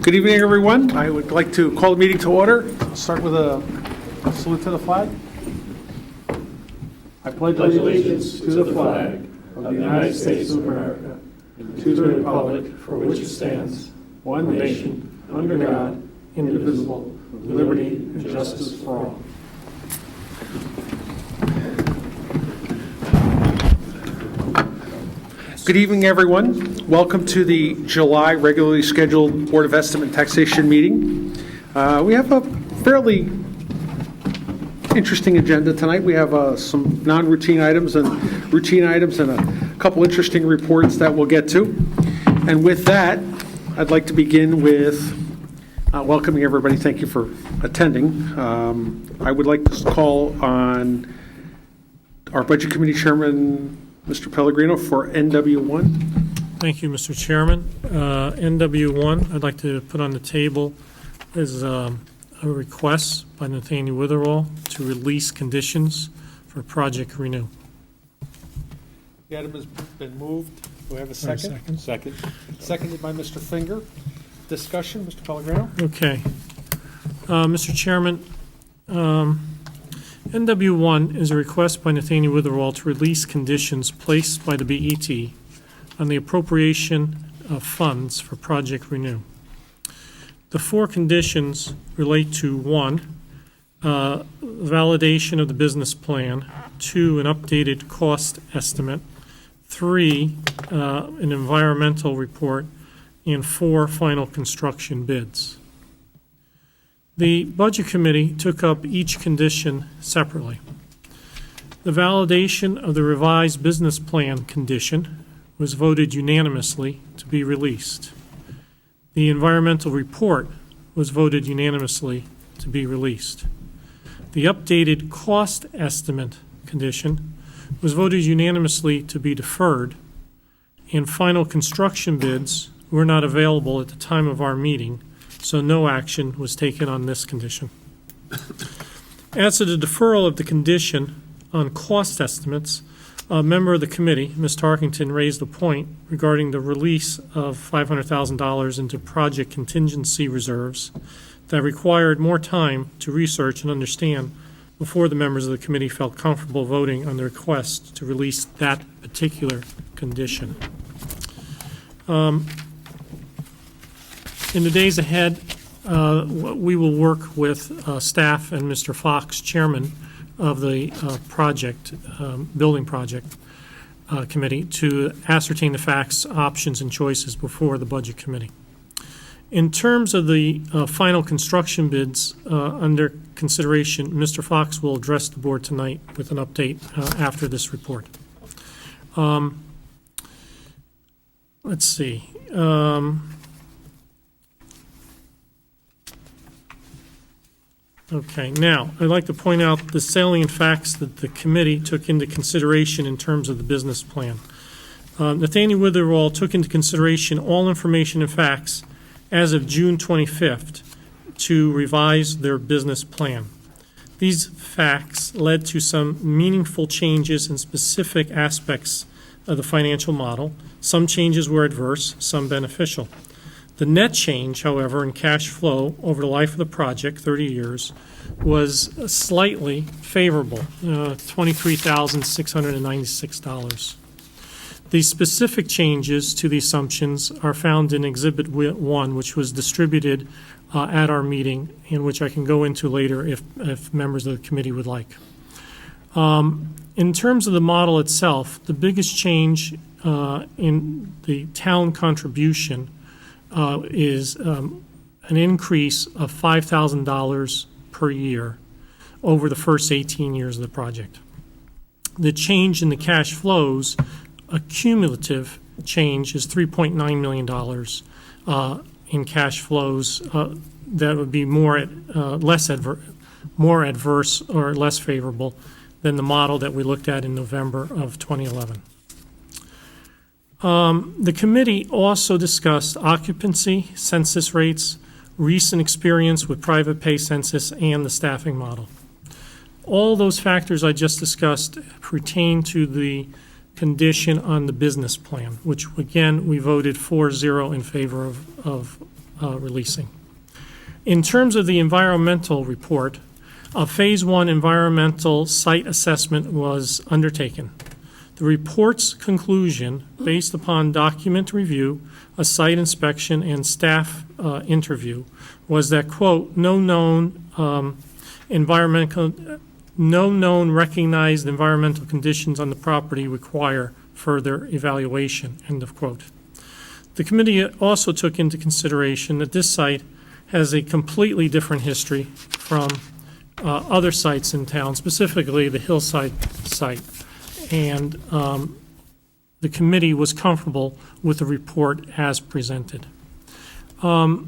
Good evening, everyone. I would like to call the meeting to order. Start with a salute to the flag. I pledge allegiance to the flag of the United States of America and to the republic for which it stands, one nation, under God, indivisible, with liberty and justice for all. Good evening, everyone. Welcome to the July regularly scheduled Board of Estimate and Taxation meeting. We have a fairly interesting agenda tonight. We have some non-routine items and routine items and a couple interesting reports that we'll get to. And with that, I'd like to begin with welcoming everybody. Thank you for attending. I would like to call on our Budget Committee Chairman, Mr. Pellegrino, for NW1. Thank you, Mr. Chairman. NW1, I'd like to put on the table is a request by Nathaniel Witherall to release conditions for Project Renew. The item has been moved. Do we have a second? Second. Seconded by Mr. Finger. Discussion, Mr. Pellegrino? Okay. Mr. Chairman, NW1 is a request by Nathaniel Witherall to release conditions placed by the BET on the appropriation of funds for Project Renew. The four conditions relate to 1, validation of the business plan, 2, an updated cost estimate, 3, an environmental report, and 4, final construction bids. The Budget Committee took up each condition separately. The validation of the revised business plan condition was voted unanimously to be released. The environmental report was voted unanimously to be released. The updated cost estimate condition was voted unanimously to be deferred, and final construction bids were not available at the time of our meeting, so no action was taken on this condition. As to the deferral of the condition on cost estimates, a member of the committee, Ms. Tarkington, raised a point regarding the release of $500,000 into project contingency reserves that required more time to research and understand before the members of the committee felt comfortable voting on the request to release that particular condition. In the days ahead, we will work with staff and Mr. Fox, chairman of the building project committee, to ascertain the facts, options, and choices before the Budget Committee. In terms of the final construction bids under consideration, Mr. Fox will address the board tonight with an update after this report. Let's see. Okay, now, I'd like to point out the salient facts that the committee took into consideration in terms of the business plan. Nathaniel Witherall took into consideration all information and facts as of June 25th to revise their business plan. These facts led to some meaningful changes in specific aspects of the financial model. Some changes were adverse, some beneficial. The net change, however, in cash flow over the life of the project, 30 years, was slightly favorable, $23,696. The specific changes to the assumptions are found in Exhibit 1, which was distributed at our meeting, and which I can go into later if members of the committee would like. In terms of the model itself, the biggest change in the town contribution is an increase of $5,000 per year over the first 18 years of the project. The change in the cash flows, a cumulative change, is $3.9 million in cash flows that would be more adverse or less favorable than the model that we looked at in November of 2011. The committee also discussed occupancy, census rates, recent experience with private pay census, and the staffing model. All those factors I just discussed pertain to the condition on the business plan, which, again, we voted 4-0 in favor of releasing. In terms of the environmental report, a Phase 1 environmental site assessment was undertaken. The report's conclusion, based upon document review, a site inspection, and staff interview, was that, quote, no known recognized environmental conditions on the property require further evaluation, end of quote. The committee also took into consideration that this site has a completely different history from other sites in town, specifically the Hillside site. And the committee was comfortable with the report as presented. Mr.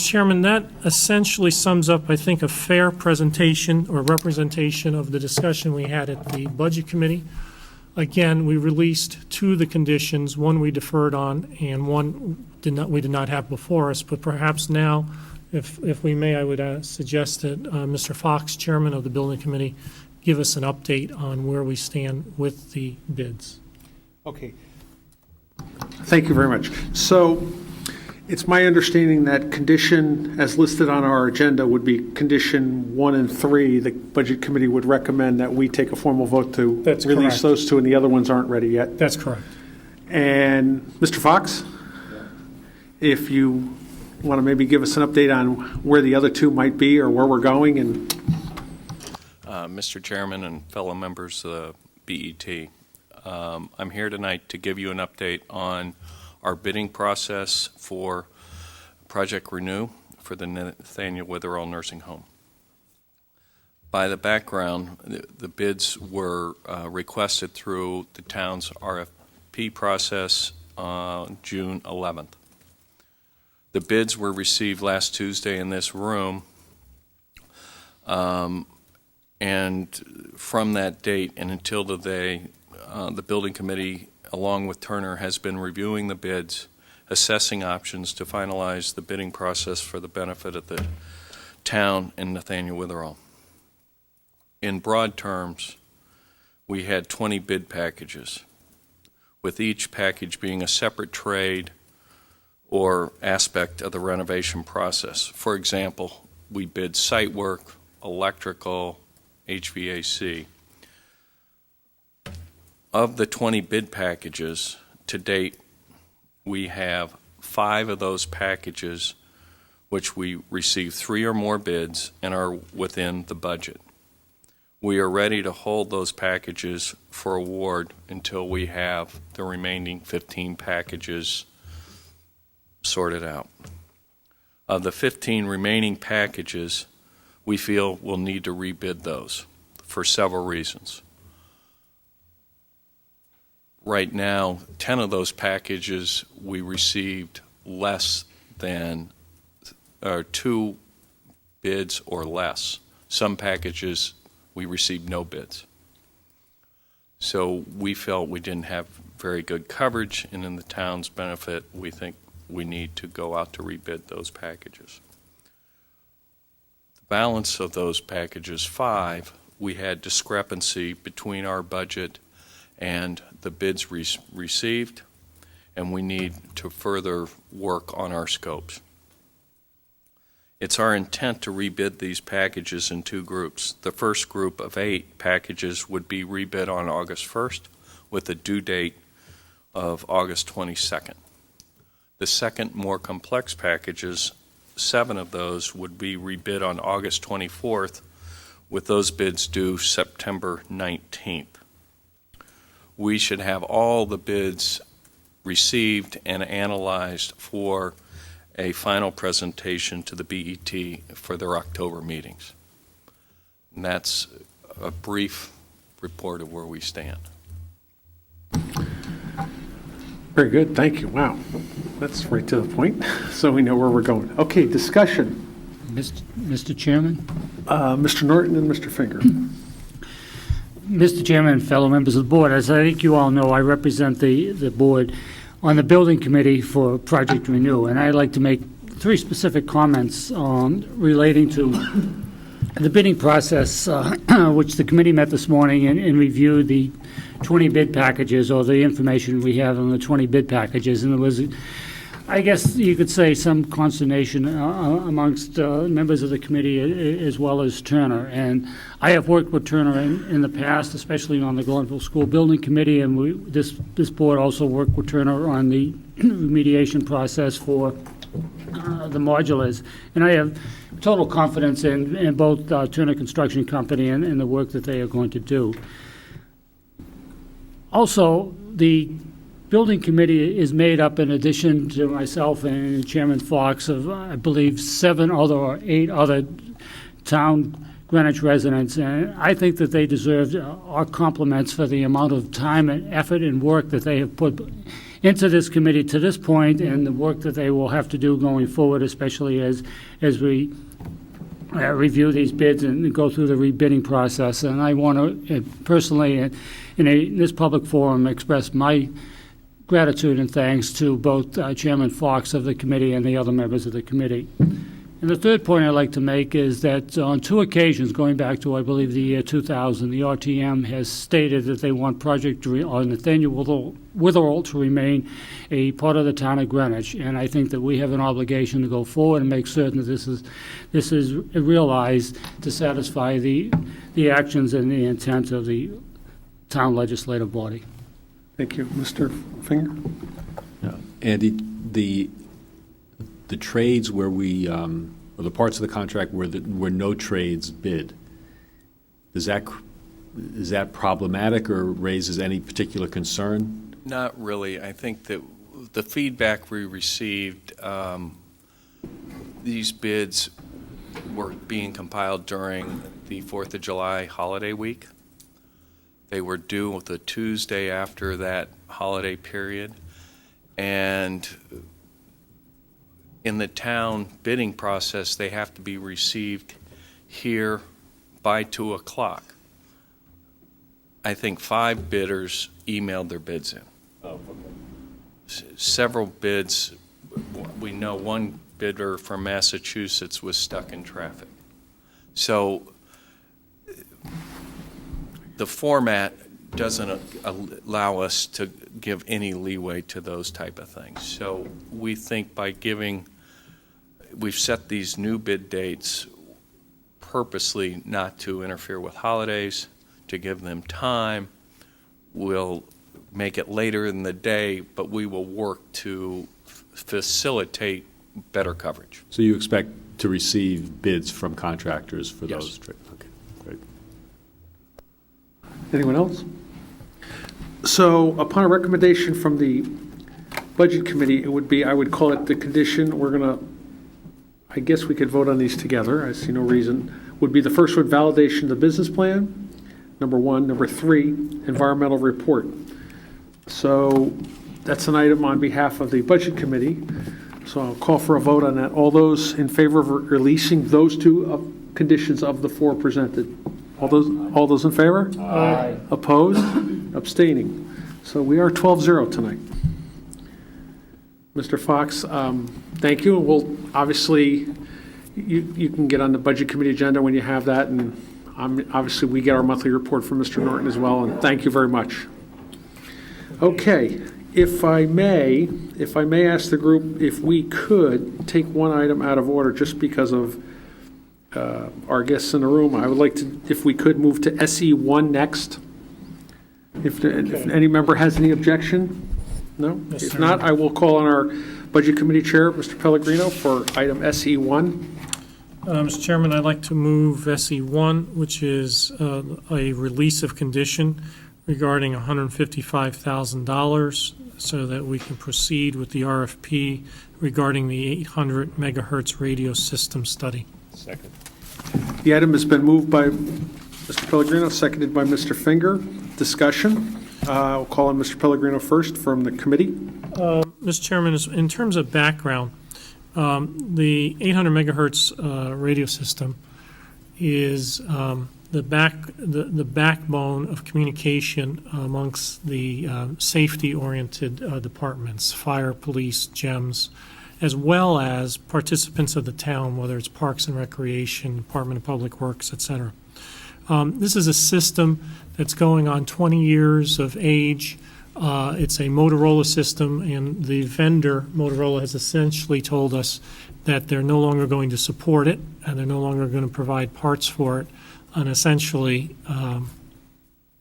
Chairman, that essentially sums up, I think, a fair presentation or representation of the discussion we had at the Budget Committee. Again, we released two of the conditions, one we deferred on and one we did not have before us, but perhaps now, if we may, I would suggest that Mr. Fox, Chairman of the Building Committee, give us an update on where we stand with the bids. Okay. Thank you very much. So it's my understanding that condition as listed on our agenda would be condition 1 and 3. The Budget Committee would recommend that we take a formal vote to That's release correct. those two, and the other ones aren't ready yet. That's correct. And Mr. Fox, if you want to maybe give us an update on where the other two might be or where we're going. And Mr. Chairman and fellow members of the BET, I'm here tonight to give you an update on our bidding process for Project Renew for the Nathaniel Witherall Nursing Home. By the background, the bids were requested through the town's RFP process on June 11th. The bids were received last Tuesday in this room, and from that date and until today, the Building Committee, along with Turner, has been reviewing the bids, assessing options to finalize the bidding process for the benefit of the town and Nathaniel Witherall. In broad terms, we had 20 bid packages, with each package being a separate trade or aspect of the renovation process. For example, we bid site work, electrical, HVAC. Of the 20 bid packages, to date, we have 5 of those packages which we received 3 or more bids and are within the budget. We are ready to hold those packages for award until we have the remaining 15 packages sorted out. Of the 15 remaining packages, we feel we'll need to rebid those for several reasons. Right now, 10 of those packages we received less than 2 bids or less. Some packages we received no bids. So we felt we didn't have very good coverage, and in the town's benefit, we think we need to go out to rebid those packages. The balance of those packages, 5, we had discrepancy between our budget and the bids received, and we need to further work on our scopes. It's our intent to rebid these packages in 2 groups. The first group of 8 packages would be rebid on August 1st with a due date of August 22nd. The second, more complex packages, 7 of those would be rebid on August 24th with those bids due September 19th. We should have all the bids received and analyzed for a final presentation to the BET for their October meetings. And that's a brief report of where we stand. very good, thank you. Wow, that's right to the point, so we know where we're going. Okay, discussion. Mr. Chairman? Mr. Norton and Mr. Finger. Mr. Chairman and fellow members of the board, as I think you all know, I represent the board on the Building Committee for Project Renew, and I'd like to make 3 specific comments relating to the bidding process, which the committee met this morning and reviewed the 20 bid packages, or the information we have on the 20 bid packages. And there was I guess you could say some consternation amongst members of the committee as well as Turner. And I have worked with Turner in the past, especially on the Glenville School Building Committee, and this board also worked with Turner on the remediation process for the modulars. And I have total confidence in both Turner Construction Company and the work that they are going to do. Also, the building committee is made up, in addition to myself and Chairman Fox, of, I believe, 7 other or 8 other town Greenwich residents. And I think that they deserve our compliments for the amount of time and effort and work that they have put into this committee to this point, and the work that they will have to do going forward, especially as we review these bids and go through the rebidding process. And I want to personally, in this public forum, express my gratitude and thanks to both Chairman Fox of the committee and the other members of the committee. And the third point I'd like to make is that on 2 occasions, going back to, I believe, the year 2000, the RTM has stated that they want Project Nathaniel Witherell to remain a part of the town of Greenwich. And I think that we have an obligation to go forward and make certain that this is realized to satisfy the actions and the intent of the town legislative body. Thank you. Mr. Finger? Andy, the trades where we, or the parts of the contract where no trades bid, is that problematic or raises any particular concern? Not really. I think that the feedback we received, these bids were being compiled during the 4th of July holiday week. They were due the Tuesday after that holiday period. And in the town bidding process, they have to be received here by 2 o'clock. I think 5 bidders emailed their bids in. Oh, Several bids, we know one bidder from Massachusetts was stuck in traffic. So the format doesn't allow us to give any leeway to those type of things. So we think by we've set these new bid dates purposely not to interfere with holidays, to give them time. We'll make it later in the day, but we will work to facilitate better coverage. So you expect to receive bids from contractors for Yes. those trades? Okay, great. Anyone else? So upon a recommendation from the Budget Committee, it would be, I would call it the condition, we're going to, I guess we could vote on these together, I see no reason, would be the first one, validation of the business plan, number 1. Number 3, environmental report. So that's an item on behalf of the Budget Committee. So I'll call for a vote on that. All those in favor of releasing those 2 conditions of the 4 presented? All those in favor? Aye. Opposed? Abstaining. So we are 12-0 tonight. Mr. Fox, thank you. We'll obviously, you can get on the Budget Committee agenda when you have that, and obviously we get our monthly report from Mr. Norton as well, and thank you very much. Okay, if I may ask the group if we could take one item out of order just because of our guests in the room. I would like to, if we could, move to SE1 next. If any member has any objection? No? Yes, If sir. not, I will call on our Budget Committee Chair, Mr. Pellegrino, for item SE1. Mr. Chairman, I'd like to move SE1, which is a release of condition regarding $155,000 so that we can proceed with the RFP regarding the 800 megahertz radio system study. Second. The item has been moved by Mr. Pellegrino, seconded by Mr. Finger. Discussion. I'll call on Mr. Pellegrino first from the committee. Mr. Chairman, in terms of background, the 800 megahertz radio system is the backbone of communication amongst the safety-oriented departments, fire, police, GEMS, as well as participants of the town, whether it's Parks and Recreation, Department of Public Works, et cetera. This is a system that's going on 20 years of age. It's a Motorola system, and the vendor, Motorola, has essentially told us that they're no longer going to support it, and they're no longer going to provide parts for it, and essentially,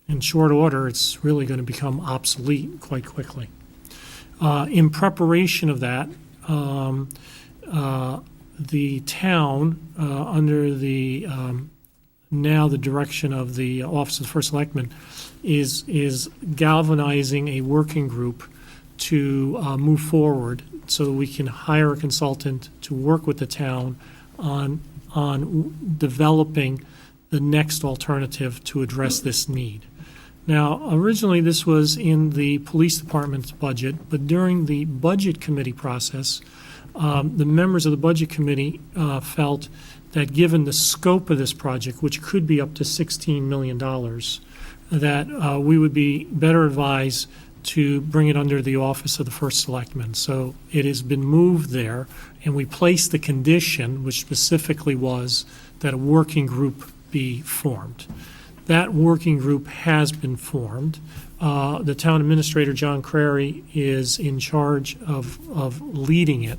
in short order, it's really going to become obsolete quite quickly. In preparation of that, the town, under the now the direction of the Office of the First Selectman, is galvanizing a working group to move forward so that we can hire a consultant to work with the town on developing the next alternative to address this need. Now, originally, this was in the police department's budget, but during the budget committee process, the members of the budget committee felt that given the scope of this project, which could be up to $16 million, that we would be better advised to bring it under the Office of the First Selectman. So it has been moved there, and we placed the condition, which specifically was that a working group be formed. That working group has been formed. The town administrator, John Crary, is in charge of leading it.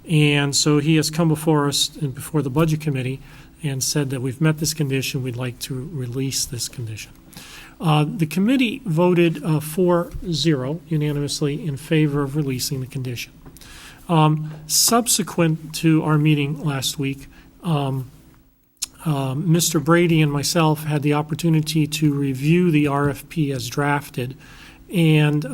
And so he has come before us and before the Budget Committee and said that we've met this condition, we'd like to release this condition. The committee voted 4-0 unanimously in favor of releasing the condition. Subsequent to our meeting last week, Mr. Brady and myself had the opportunity to review the RFP as drafted, and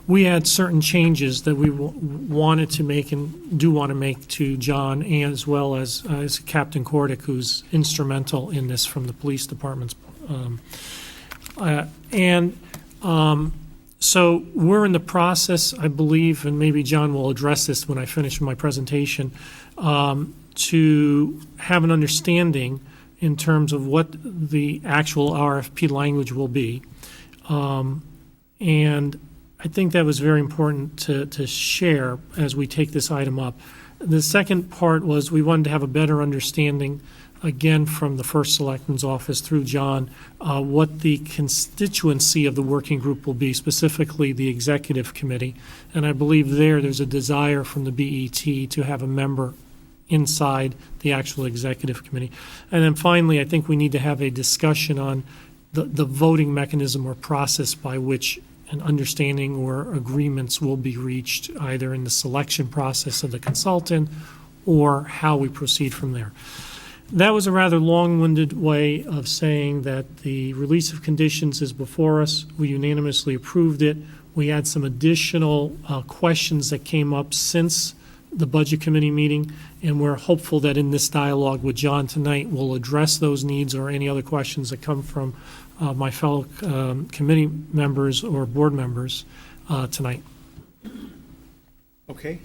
we had certain changes that we wanted to make and do want to make to John, as well as Captain Cordick, who's instrumental in this from the police department's. So we're in the process, I believe, and maybe John will address this when I finish my presentation, to have an understanding in terms of what the actual RFP language will be. And I think that was very important to share as we take this item up. The second part was we wanted to have a better understanding, again, from the First Selectman's office through John, what the constituency of the working group will be, specifically the executive committee. And I believe there's a desire from the BET to have a member inside the actual executive committee. And then finally, I think we need to have a discussion on the voting mechanism or process by which an understanding or agreements will be reached, either in the selection process of the consultant or how we proceed from there. That was a rather long-winded way of saying that the release of conditions is before us. We unanimously approved it. We had some additional questions that came up since the Budget Committee meeting, and we're hopeful that in this dialogue with John tonight, we'll address those needs or any other questions that come from my fellow committee members or board members tonight. Okay.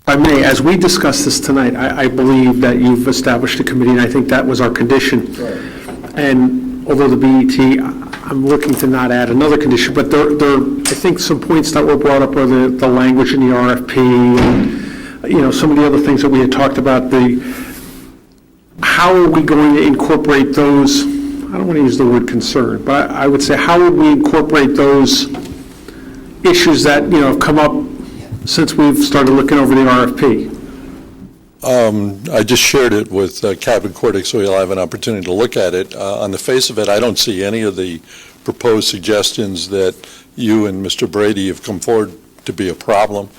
I may, as we discuss this tonight, I believe that you've established a committee, and I think that was our condition. And although the BET, I'm looking to not add another condition, but there, I think some points that were brought up were the language in the RFP, and, some of the other things that we had talked about, how are we going to incorporate those, I don't want to use the word concern, but I would say, how would we incorporate those issues that, have come up since we've started looking over the RFP? I just shared it with Captain Cordick, so he'll have an opportunity to look at it. On the face of it, I don't see any of the proposed suggestions that you and Mr. Brady have come forward to be a problem.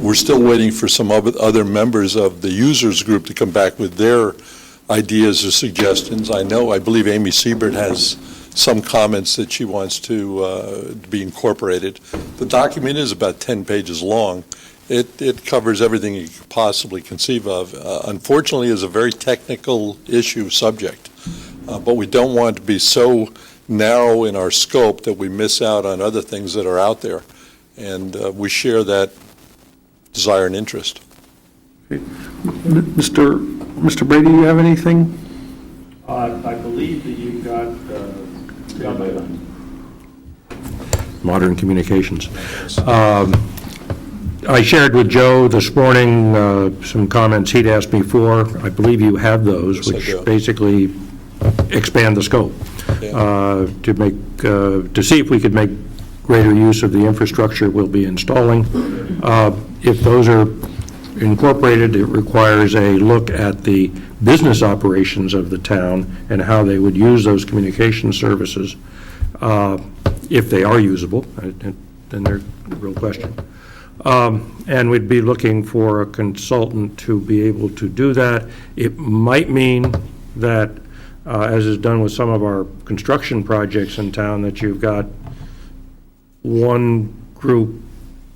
We're still waiting for some other members of the users group to come back with their ideas or suggestions. I believe Amy Siebert has some comments that she wants to be incorporated. The document is about 10 pages long. It covers everything you could possibly conceive of. Unfortunately, it's a very technical subject, but we don't want to be so narrow in our scope that we miss out on other things that are out there, and we share that desire and interest. Mr. Brady, do you have anything? I believe that you've got Modern communications. I shared with Joe this morning some comments he'd asked me for. I believe you have those, Yes, which basically expand the scope to see if we could make greater use of the infrastructure we'll be installing. If those are incorporated, it requires a look at the business operations of the town and how they would use those communication services, if they are usable, and then they're a real question. And we'd be looking for a consultant to be able to do that. It might mean that, as is done with some of our construction projects in town, that you've got one group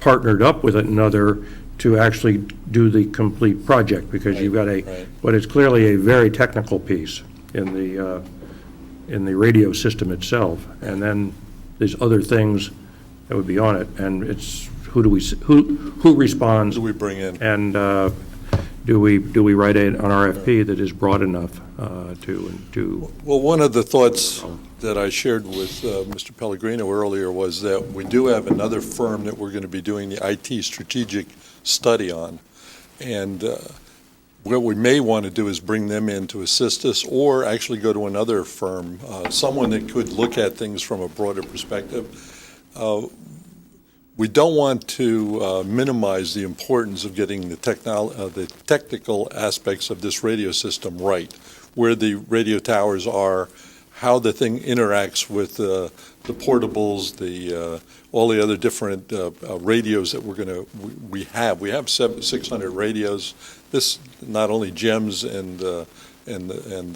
partnered up with another to actually do the complete project, because you've got what is clearly a very technical piece in the radio system itself, and then there's other things that would be on it, and it's who responds? Who do we bring in? And do we write an RFP that is broad enough to? Well, one of the thoughts that I shared with Mr. Pellegrino earlier was that we do have another firm that we're going to be doing the IT strategic study on, and what we may want to do is bring them in to assist us, or actually go to another firm, someone that could look at things from a broader perspective. We don't want to minimize the importance of getting the technical aspects of this radio system right, where the radio towers are, how the thing interacts with the portables, all the other different radios that we have. We have 600 radios. This not only GEMS and the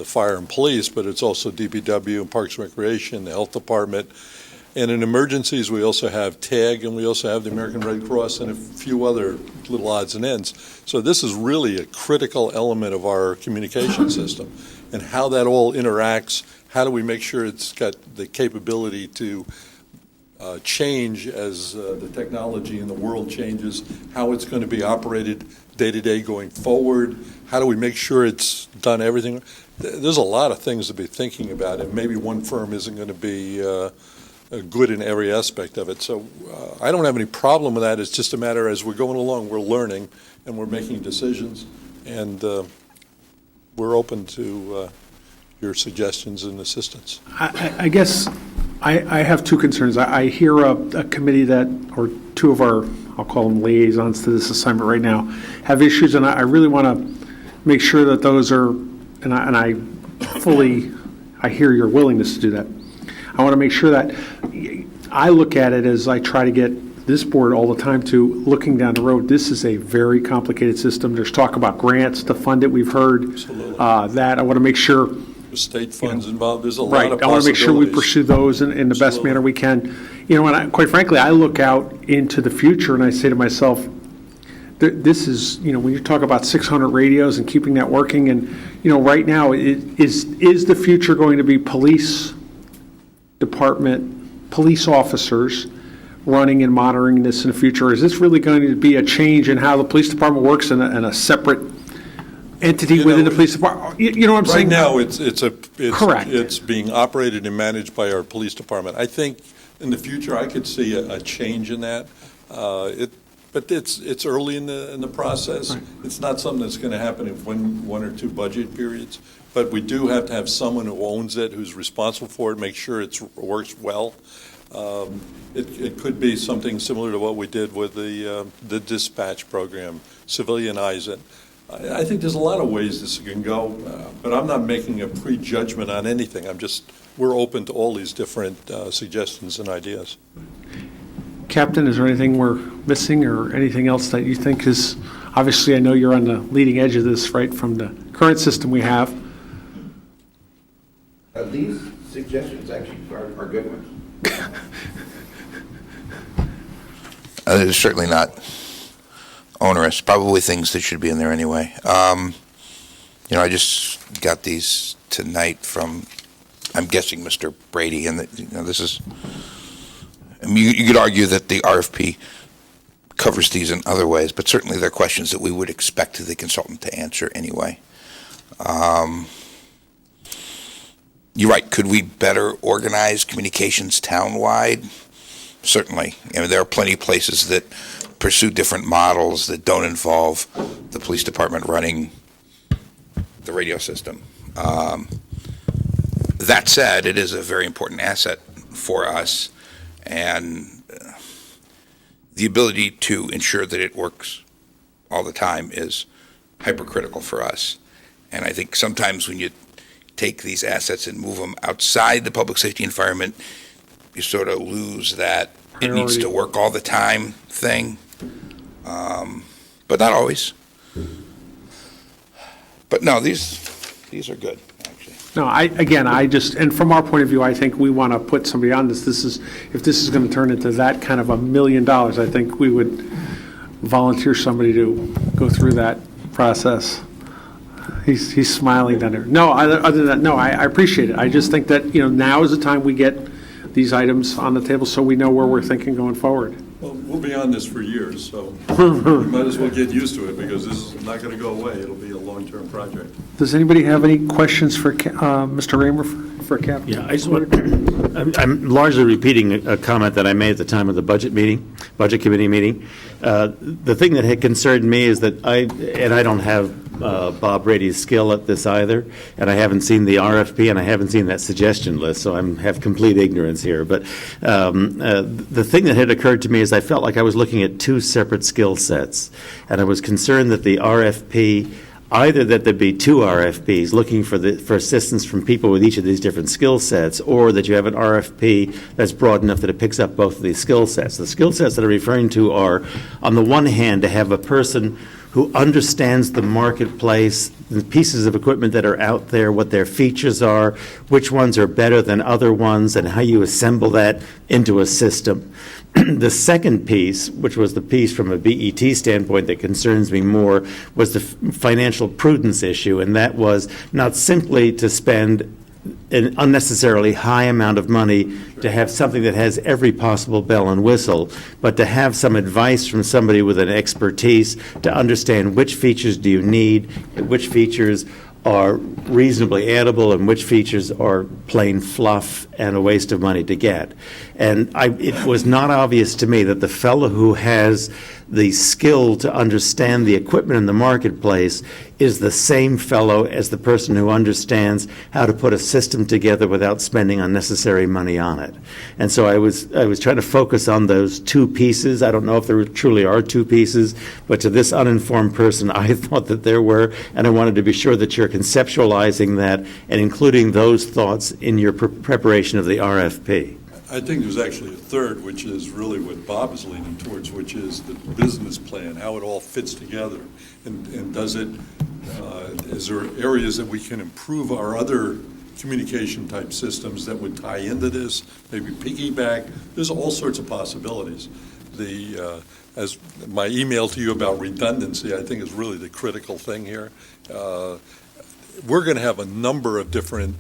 fire and police, but it's also DPW and Parks and Recreation, the health department. And in emergencies, we also have TAG, and we also have the American Red Cross and a few other little odds and ends. So this is really a critical element of our communication system. And how that all interacts, how do we make sure it's got the capability to change as the technology in the world changes, how it's going to be operated day to day going forward, how do we make sure it's done everything. There's a lot of things to be thinking about, and maybe one firm isn't going to be good in every aspect of it. So I don't have any problem with that. It's just a matter, as we're going along, we're learning and we're making decisions, and we're open to your suggestions and assistance. I guess I have two concerns. I hear a committee that, or two of our, I'll call them liaisons to this assignment right now, have issues, and I really want to make sure that those are, and I hear your willingness to do that. I want to make sure that I look at it as I try to get this board all the time to looking down the road. This is a very complicated system. There's talk about grants to fund it. We've heard that. I want to make sure. The state funds involved. There's a lot Right. of I want to make sure we possibilities. pursue those in the best manner we can. And quite frankly, I look out into the future and I say to myself, this is, when you talk about 600 radios and keeping that working, and, right now, is the future going to be police department, police officers running and monitoring this in the future? Is this really going to be a change in how the police department works in a separate entity within the police department? You know what I'm saying? Right now, Correct. it's being operated and managed by our police department. I think in the future, I could see a change in that. But it's early in the process. Right. It's not something that's going to happen in one or two budget periods. But we do have to have someone who owns it, who's responsible for it, make sure it works well. It could be something similar to what we did with the dispatch program, civilianize it. I think there's a lot of ways this can go, but I'm not making a prejudgment on anything. We're open to all these different suggestions and ideas. Captain, is there anything we're missing or anything else that you think is, obviously I know you're on the leading edge of this, right, from the current system we have. These suggestions actually are good ones. They're certainly not onerous, probably things that should be in there anyway. I just got these tonight from, I'm guessing, Mr. Brady, and this is, you could argue that the RFP covers these in other ways, but certainly they're questions that we would expect the consultant to answer anyway. You're right. Could we better organize communications townwide? Certainly. There are plenty of places that pursue different models that don't involve the police department running the radio system. That said, it is a very important asset for us, and the ability to ensure that it works all the time is hypercritical for us. And I think sometimes when you take these assets and move them outside the public safety environment, you sort of lose that it needs to work all the time thing. But not always. But no, these are good, actually. No, and from our point of view, I think we want to put somebody on this. If this is going to turn into that kind of $1 million, I think we would volunteer somebody to go through that process. He's smiling down there. No, other than that, no, I appreciate it. I just think that, now is the time we get these items on the table so we know where we're thinking going forward. Well, we'll be on this for years, so you might as well get used to it, because this is not going to go away. It'll be a long-term project. Does anybody have any questions for Mr. Raymer for Captain? Yeah, I just want I'm largely repeating a comment that I made at the time of the budget committee meeting. The thing that had concerned me is that I don't have Bob Brady's skill at this either, and I haven't seen the RFP, and I haven't seen that suggestion list, so I have complete ignorance here. But the thing that had occurred to me is I felt like I was looking at two separate skill sets, and I was concerned that the RFP, either that there be two RFPs looking for assistance from people with each of these different skill sets, or that you have an RFP that's broad enough that it picks up both of these skill sets. The skill sets that I'm referring to are, on the one hand, to have a person who understands the marketplace, the pieces of equipment that are out there, what their features are, which ones are better than other ones, and how you assemble that into a system. The second piece, which was the piece from a BET standpoint that concerns me more, was the financial prudence issue, and that was not simply to spend an unnecessarily high amount of money to have something that has every possible bell and whistle, but to have some advice from somebody with an expertise to understand which features do you need, which features are reasonably addable, and which features are plain fluff and a waste of money to get. And it was not obvious to me that the fellow who has the skill to understand the equipment in the marketplace is the same fellow as the person who understands how to put a system together without spending unnecessary money on it. And so I was trying to focus on those two pieces. I don't know if there truly are two pieces, but to this uninformed person, I thought that there were, and I wanted to be sure that you're conceptualizing that and including those thoughts in your preparation of the RFP. I think there's actually a third, which is really what Bob is leaning towards, which is the business plan, how it all fits together. And does it, is there areas that we can improve our other communication type systems that would tie into this, maybe piggyback? There's all sorts of possibilities. As my email to you about redundancy, I think is really the critical thing here. We're going to have a number of different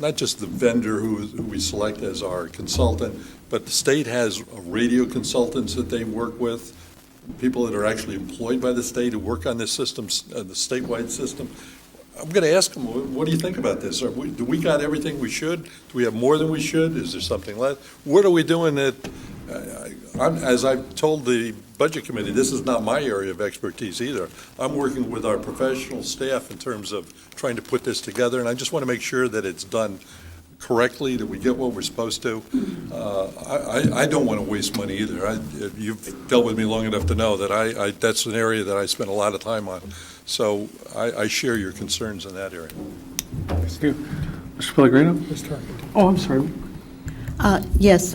not just the vendor who we select as our consultant, but the state has radio consultants that they work with, people that are actually employed by the state who work on this system, the statewide system. I'm going to ask them, what do you think about this? Do we got everything we should? Do we have more than we should? Is there something less? What are we doing that, as I've told the Budget Committee, this is not my area of expertise either. I'm working with our professional staff in terms of trying to put this together, and I just want to make sure that it's done correctly, that we get what we're supposed to. I don't want to waste money either. You've dealt with me long enough to know that that's an area that I spend a lot of time on. So I share your concerns in that area. Thank you. Mr. Pellegrino? Oh, I'm sorry. Yes,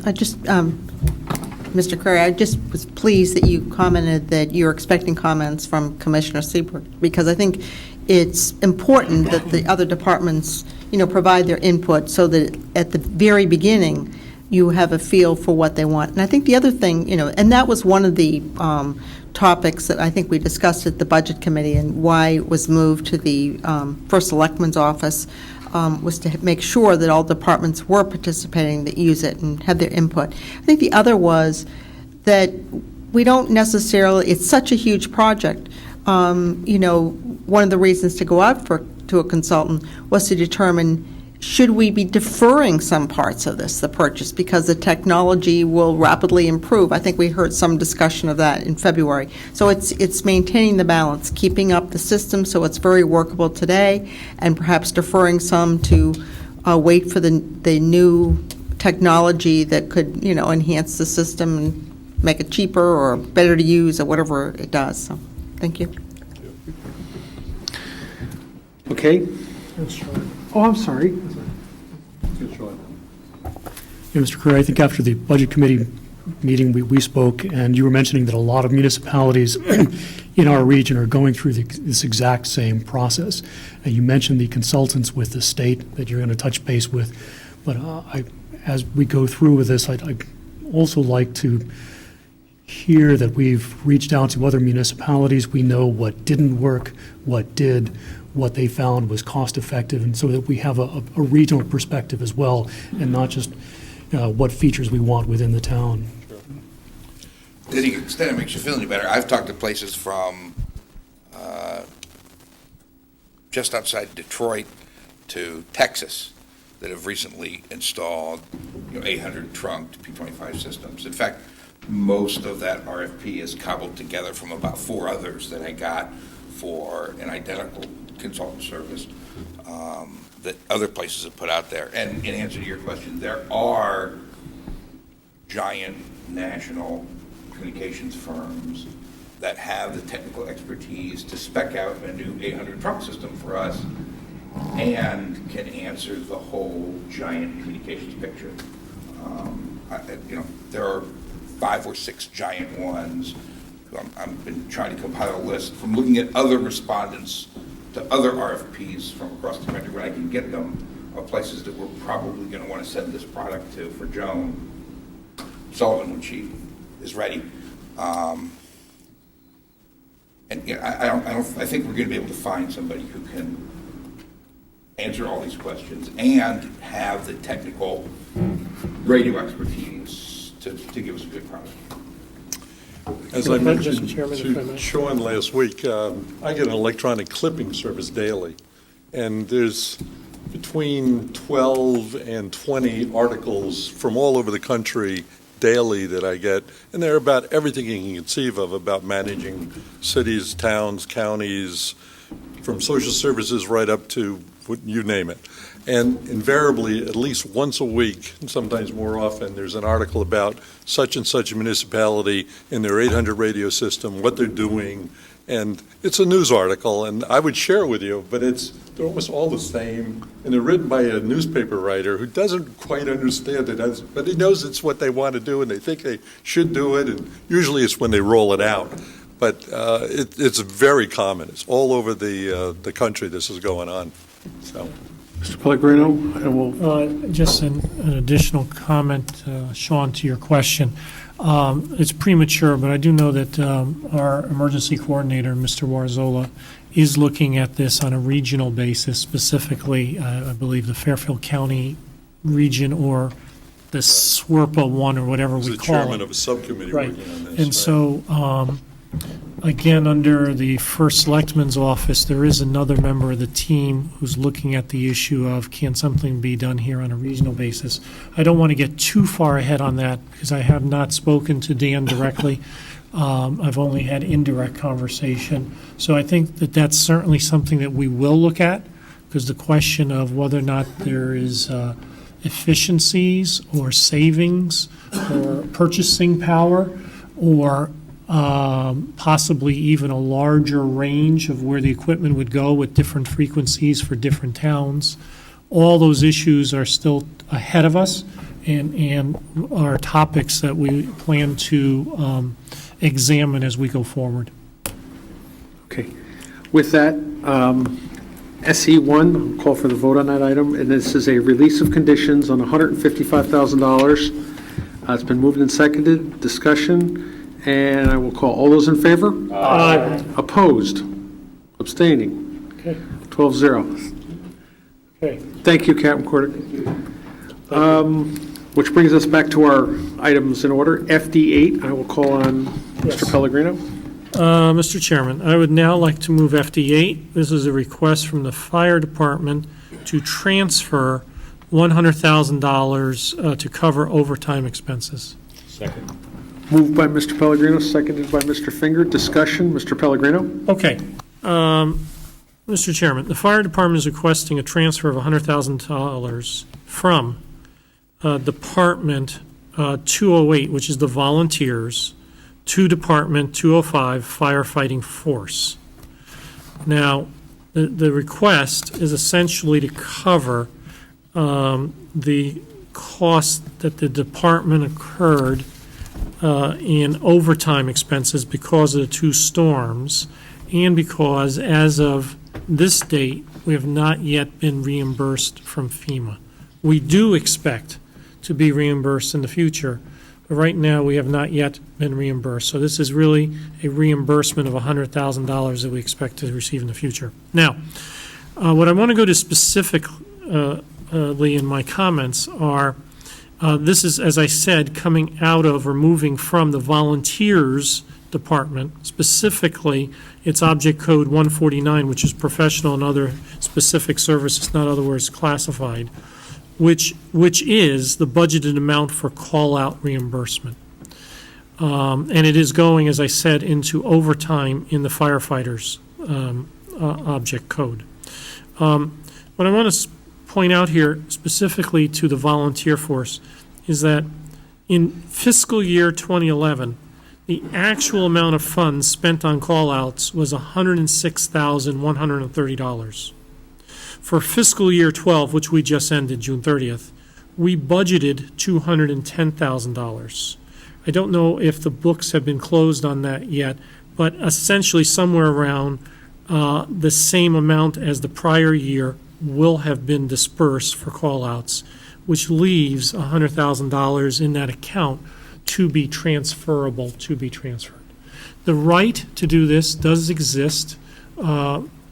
Mr. Curry, I just was pleased that you commented that you're expecting comments from Commissioner Seibert, because I think it's important that the other departments, provide their input so that at the very beginning, you have a feel for what they want. And I think the other thing, and that was one of the topics that I think we discussed at the Budget Committee, and why it was moved to the First Selectman's office, was to make sure that all departments were participating, that use it and have their input. I think the other was that we don't necessarily, it's such a huge project. One of the reasons to go out to a consultant was to determine, should we be deferring some parts of the purchase, because the technology will rapidly improve. I think we heard some discussion of that in February. So it's maintaining the balance, keeping up the system so it's very workable today, and perhaps deferring some to wait for the new technology that could, enhance the system and make it cheaper or better to use or whatever it does. So, thank you. Okay. Oh, I'm sorry. Mr. Curry, I think after the Budget Committee meeting, we spoke, and you were mentioning that a lot of municipalities in our region are going through this exact same process. And you mentioned the consultants with the state that you're going to touch base with. But as we go through with this, I'd also like to hear that we've reached out to other municipalities. We know what didn't work, what did, what they found was cost effective, and so that we have a regional perspective as well, and not just what features we want within the town. To the extent it makes you feel any better, I've talked to places from just outside Detroit to Texas that have recently installed 800 trunked P25 systems. In fact, most of that RFP is cobbled together from about 4 others that I got for an identical consultant service that other places have put out there. And in answer to your question, there are giant national communications firms that have the technical expertise to spec out a new 800 trunk system for us and can answer the whole giant communications picture. There are 5 or 6 giant ones. I've been trying to compile a list from looking at other respondents to other RFPs from across the country when I can get them, of places that we're probably going to want to send this product to for Joan Sullivan when she is ready. I think we're going to be able to find somebody who can answer all these questions and have the technical radio expertise to give us a good product. As I mentioned Mr. Chairman, if I to may. Sean last week, I get an electronic clipping service daily, and there's between 12 and 20 articles from all over the country daily that I get, and they're about everything you can conceive of about managing cities, towns, counties, from social services right up to you name it. And invariably, at least once a week, and sometimes more often, there's an article about such and such a municipality in their 800 radio system, what they're doing, and it's a news article, and I would share it with you, but they're almost all the same, and they're written by a newspaper writer who doesn't quite understand it, but he knows it's what they want to do, and they think they should do it, and usually it's when they roll it out. But it's very common. It's all over the country this is going on. So. Mr. Pellegrino, and we'll, Just an additional comment, Sean, to your question. It's premature, but I do know that our emergency coordinator, Mr. Warzola, is looking at this on a regional basis, specifically, I believe, the Fairfield County region or the SWRPA one or whatever As we the call it. chairman of a subcommittee Right. working on this. And so, again, under the First Selectman's office, there is another member of the team who's looking at the issue of can something be done here on a regional basis. I don't want to get too far ahead on that because I have not spoken to Dan directly. I've only had indirect conversation. So I think that that's certainly something that we will look at, because the question of whether or not there is efficiencies or savings or purchasing power or possibly even a larger range of where the equipment would go with different frequencies for different towns. All those issues are still ahead of us and are topics that we plan to examine as we go forward. okay. With that, SE1, I'll call for the vote on that item, and this is a release of conditions on $155,000. It's been moved and seconded, discussion, and I will call all those in favor? Aye. Opposed? Abstaining? Okay. 12-0. Okay. Thank you, Captain Cordick. Which brings us back to our items in order. FD8, I will call on Mr. Pellegrino. Mr. Chairman, I would now like to move FD8. This is a request from the fire department to transfer $100,000 to cover overtime expenses. Second. Moved by Mr. Pellegrino, seconded by Mr. Finger. Discussion, Mr. Pellegrino? Okay. Mr. Chairman, the fire department is requesting a transfer of $100,000 from Department 208, which is the volunteers, to Department 205 firefighting force. Now, the request is essentially to cover the cost that the department incurred in overtime expenses because of the two storms, and because as of this date, we have not yet been reimbursed from FEMA. We do expect to be reimbursed in the future, but right now, we have not yet been reimbursed. So this is really a reimbursement of $100,000 that we expect to receive in the future. Now, what I want to go to specifically in my comments are, this is, as I said, coming out of or moving from the volunteers department. Specifically, it's object code 149, which is professional and other specific services not otherwise classified, which is the budgeted amount for call-out reimbursement. And it is going, as I said, into overtime in the firefighters' object code. What I want to point out here specifically to the volunteer force is that in fiscal year 2011, the actual amount of funds spent on call-outs was $106,130. For fiscal year 12, which we just ended, June 30th, we budgeted $210,000. I don't know if the books have been closed on that yet, but essentially somewhere around the same amount as the prior year will have been dispersed for call-outs, which leaves $100,000 in that account to be transferable, to be transferred. The right to do this does exist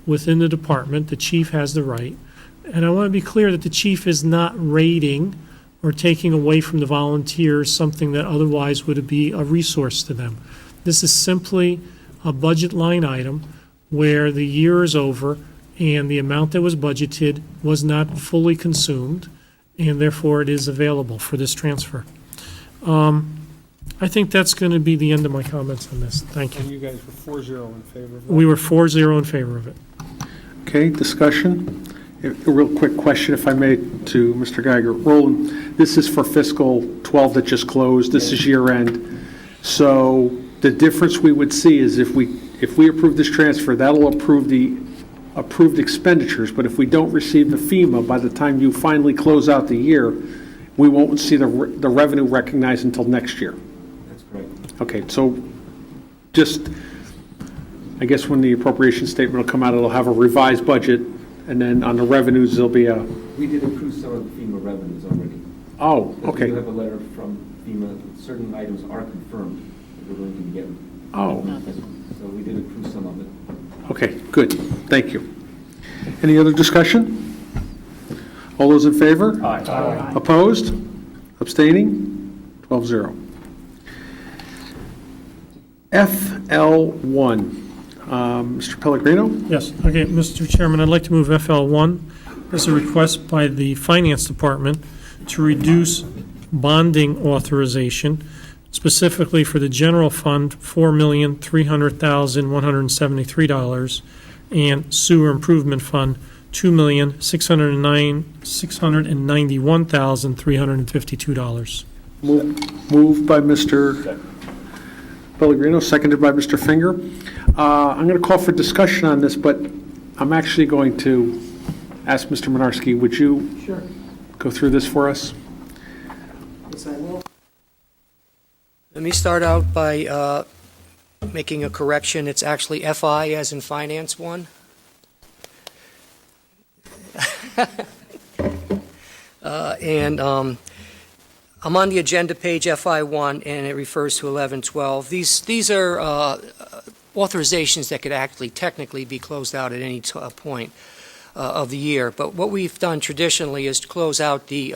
within the department. The chief has the right. And I want to be clear that the chief is not raiding or taking away from the volunteers something that otherwise would be a resource to them. This is simply a budget line item where the year is over and the amount that was budgeted was not fully consumed, and therefore it is available for this transfer. I think that's going to be the end of my comments on this. Thank And you. you guys were 4-0 in favor of that? We were 4-0 in favor of it. Okay, discussion. A real quick question, if I may, to Mr. Geiger. Roland, this is for fiscal 12 that just closed. This is year end. So the difference we would see is if we approve this transfer, that'll approve the approved expenditures. But if we don't receive the FEMA by the time you finally close out the year, we won't see the revenue recognized until next year. That's correct. Okay, so just, I guess when the appropriation statement will come out, it'll have a revised budget, And then on the revenues, there'll be a, We did accrue some of the FEMA revenues already. oh, We okay. do have a letter from FEMA, certain items are confirmed that we're going to be getting. Oh, So we did accrue some of it. okay, good. Thank you. Any other discussion? All those in favor? Aye. Opposed? Abstaining? 12-0. FL1, Mr. Pellegrino? Yes, okay, Mr. Chairman, I'd like to move FL1 as a request by the Finance Department to reduce bonding authorization, specifically for the general fund, $4,300,173, and sewer improvement fund, $2,691,352. Moved by Mr. Pellegrino, seconded by Mr. Finger. I'm going to call for discussion on this, but I'm actually going to ask Mr. Menarski, would you go through this for us? Yes, I will. Let me start out by making a correction. It's actually FI as in finance one. I'm on the agenda page FI1, and it refers to 1112. These are authorizations that could actually technically be closed out at any point of the year. But what we've done traditionally is to close out the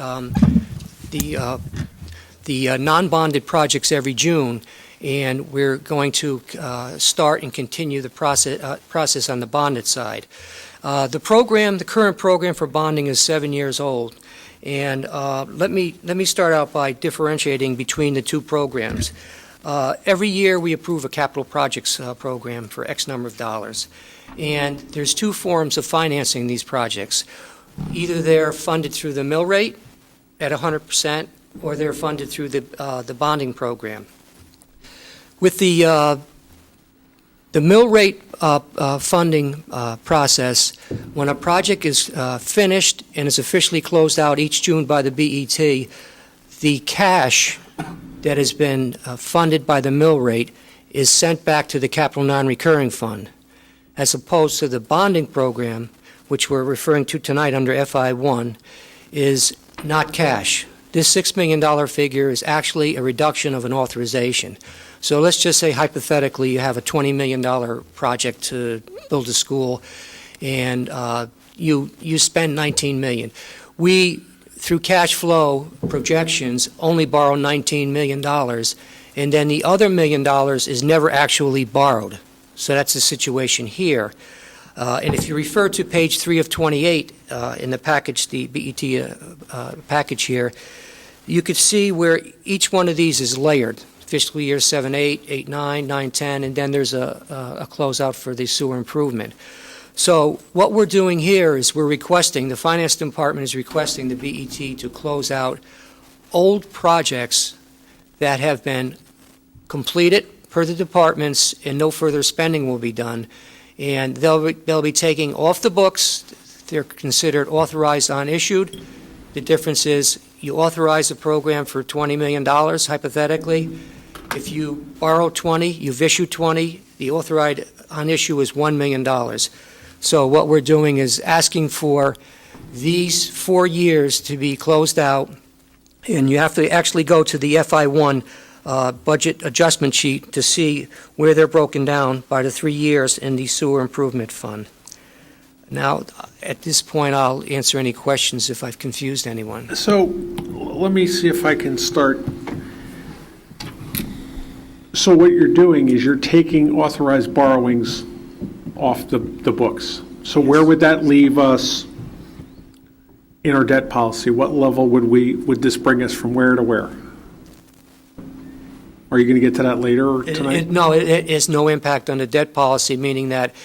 non-bonded projects every June, and we're going to start and continue the process on the bonded side. The current program for bonding is 7 years old, and let me start out by differentiating between the two programs. Every year we approve a capital projects program for X number of dollars, and there's two forms of financing these projects. Either they're funded through the mill rate at 100%, or they're funded through the bonding program. With the mill rate funding process, when a project is finished and is officially closed out each June by the BET, the cash that has been funded by the mill rate is sent back to the capital non-recurring fund, as opposed to the bonding program, which we're referring to tonight under FI1, is not cash. This $6 million figure is actually a reduction of an authorization. So let's just say hypothetically you have a $20 million project to build a school, and you spend $19 million. We, through cash flow projections, only borrow $19 million, and then the other $1 million is never actually borrowed. So that's the situation here. And if you refer to page 3 of 28 in the package, the BET package here, you could see where each one of these is layered. Fiscal year 7, 8, 8, 9, 9, 10, and then there's a closeout for the sewer improvement. So what we're doing here is we're requesting, the Finance Department is requesting the BET to close out old projects that have been completed per the departments and no further spending will be done. And they'll be taking off the books. They're considered authorized unissued. The difference is you authorize a program for $20 million, hypothetically. If you borrow 20, you've issued 20, the authorized on issue is $1 million. So what we're doing is asking for these 4 years to be closed out, and you have to actually go to the FI1 budget adjustment sheet to see where they're broken down by the 3 years in the sewer improvement fund. Now, at this point, I'll answer any questions if I've confused anyone. So let me see if I can start. So what you're doing is you're taking authorized borrowings off the books. So where would that leave us in our debt policy? What level would this bring us from where to where? Are you going to get to that later tonight? No, it has no impact on the debt policy, meaning that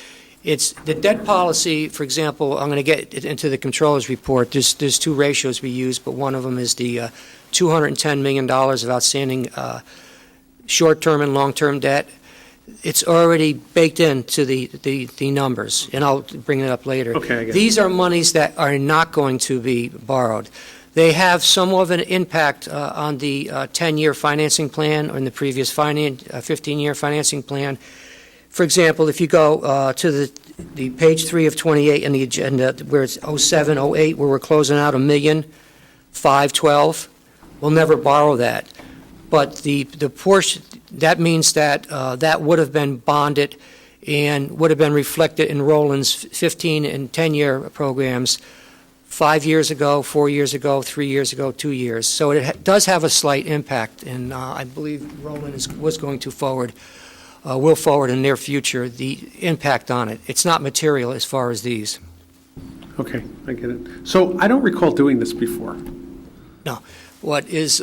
it's the debt policy. For example, I'm going to get into the controller's report. There's two ratios we use, but one of them is the $210 million of outstanding short-term and long-term debt. It's already baked into the numbers, and I'll bring it up later. Okay, I get it. These are monies that are not going to be borrowed. They have some of an impact on the 10-year financing plan or in the previous 15-year financing plan. For example, if you go to the the page 3 of 28 in the agenda, where it's 07, 08, where we're closing out $1,512,000, we'll never borrow that. But the portion, that means that that would have been bonded and would have been reflected in Roland's 15 and 10-year programs 5 years ago, 4 years ago, 3 years ago, 2 years. So it does have a slight impact, and I believe Roland will forward in the near future the impact on it. It's not material as far as these. Okay, I get it. So I don't recall doing this before. No. What is,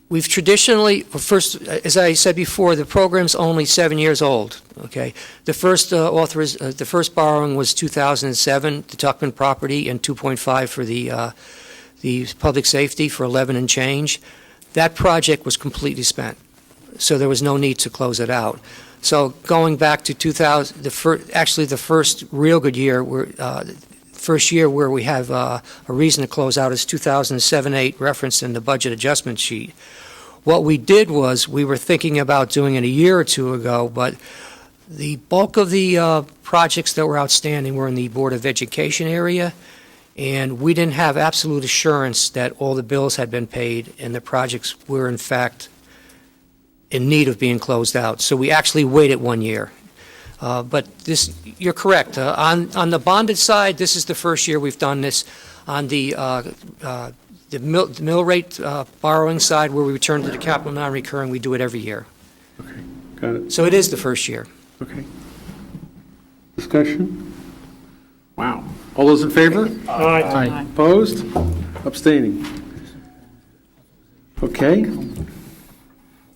we've traditionally, first, as I said before, the program's only 7 years old, okay? The first the first borrowing was 2007, the Tuckman property, and 2.5 for the public safety for 11 and change. That project was completely spent, so there was no need to close it out. So going back to 2000, the first real good year, first year where we have a reason to close out is 2007-8, referenced in the budget adjustment sheet. What we did was we were thinking about doing it a year or two ago, but the bulk of the projects that were outstanding were in the Board of Education area, and we didn't have absolute assurance that all the bills had been paid and the projects were in fact in need of being closed out. So we actually waited 1 year. But this, you're correct. On the bonded side, this is the first year we've done this. On the mill rate borrowing side, where we return to the capital non-recurring, we do it every year. Okay, got it. So it is the first year. Okay. Discussion? Wow. All those in favor? Aye. Opposed? Abstaining? Okay.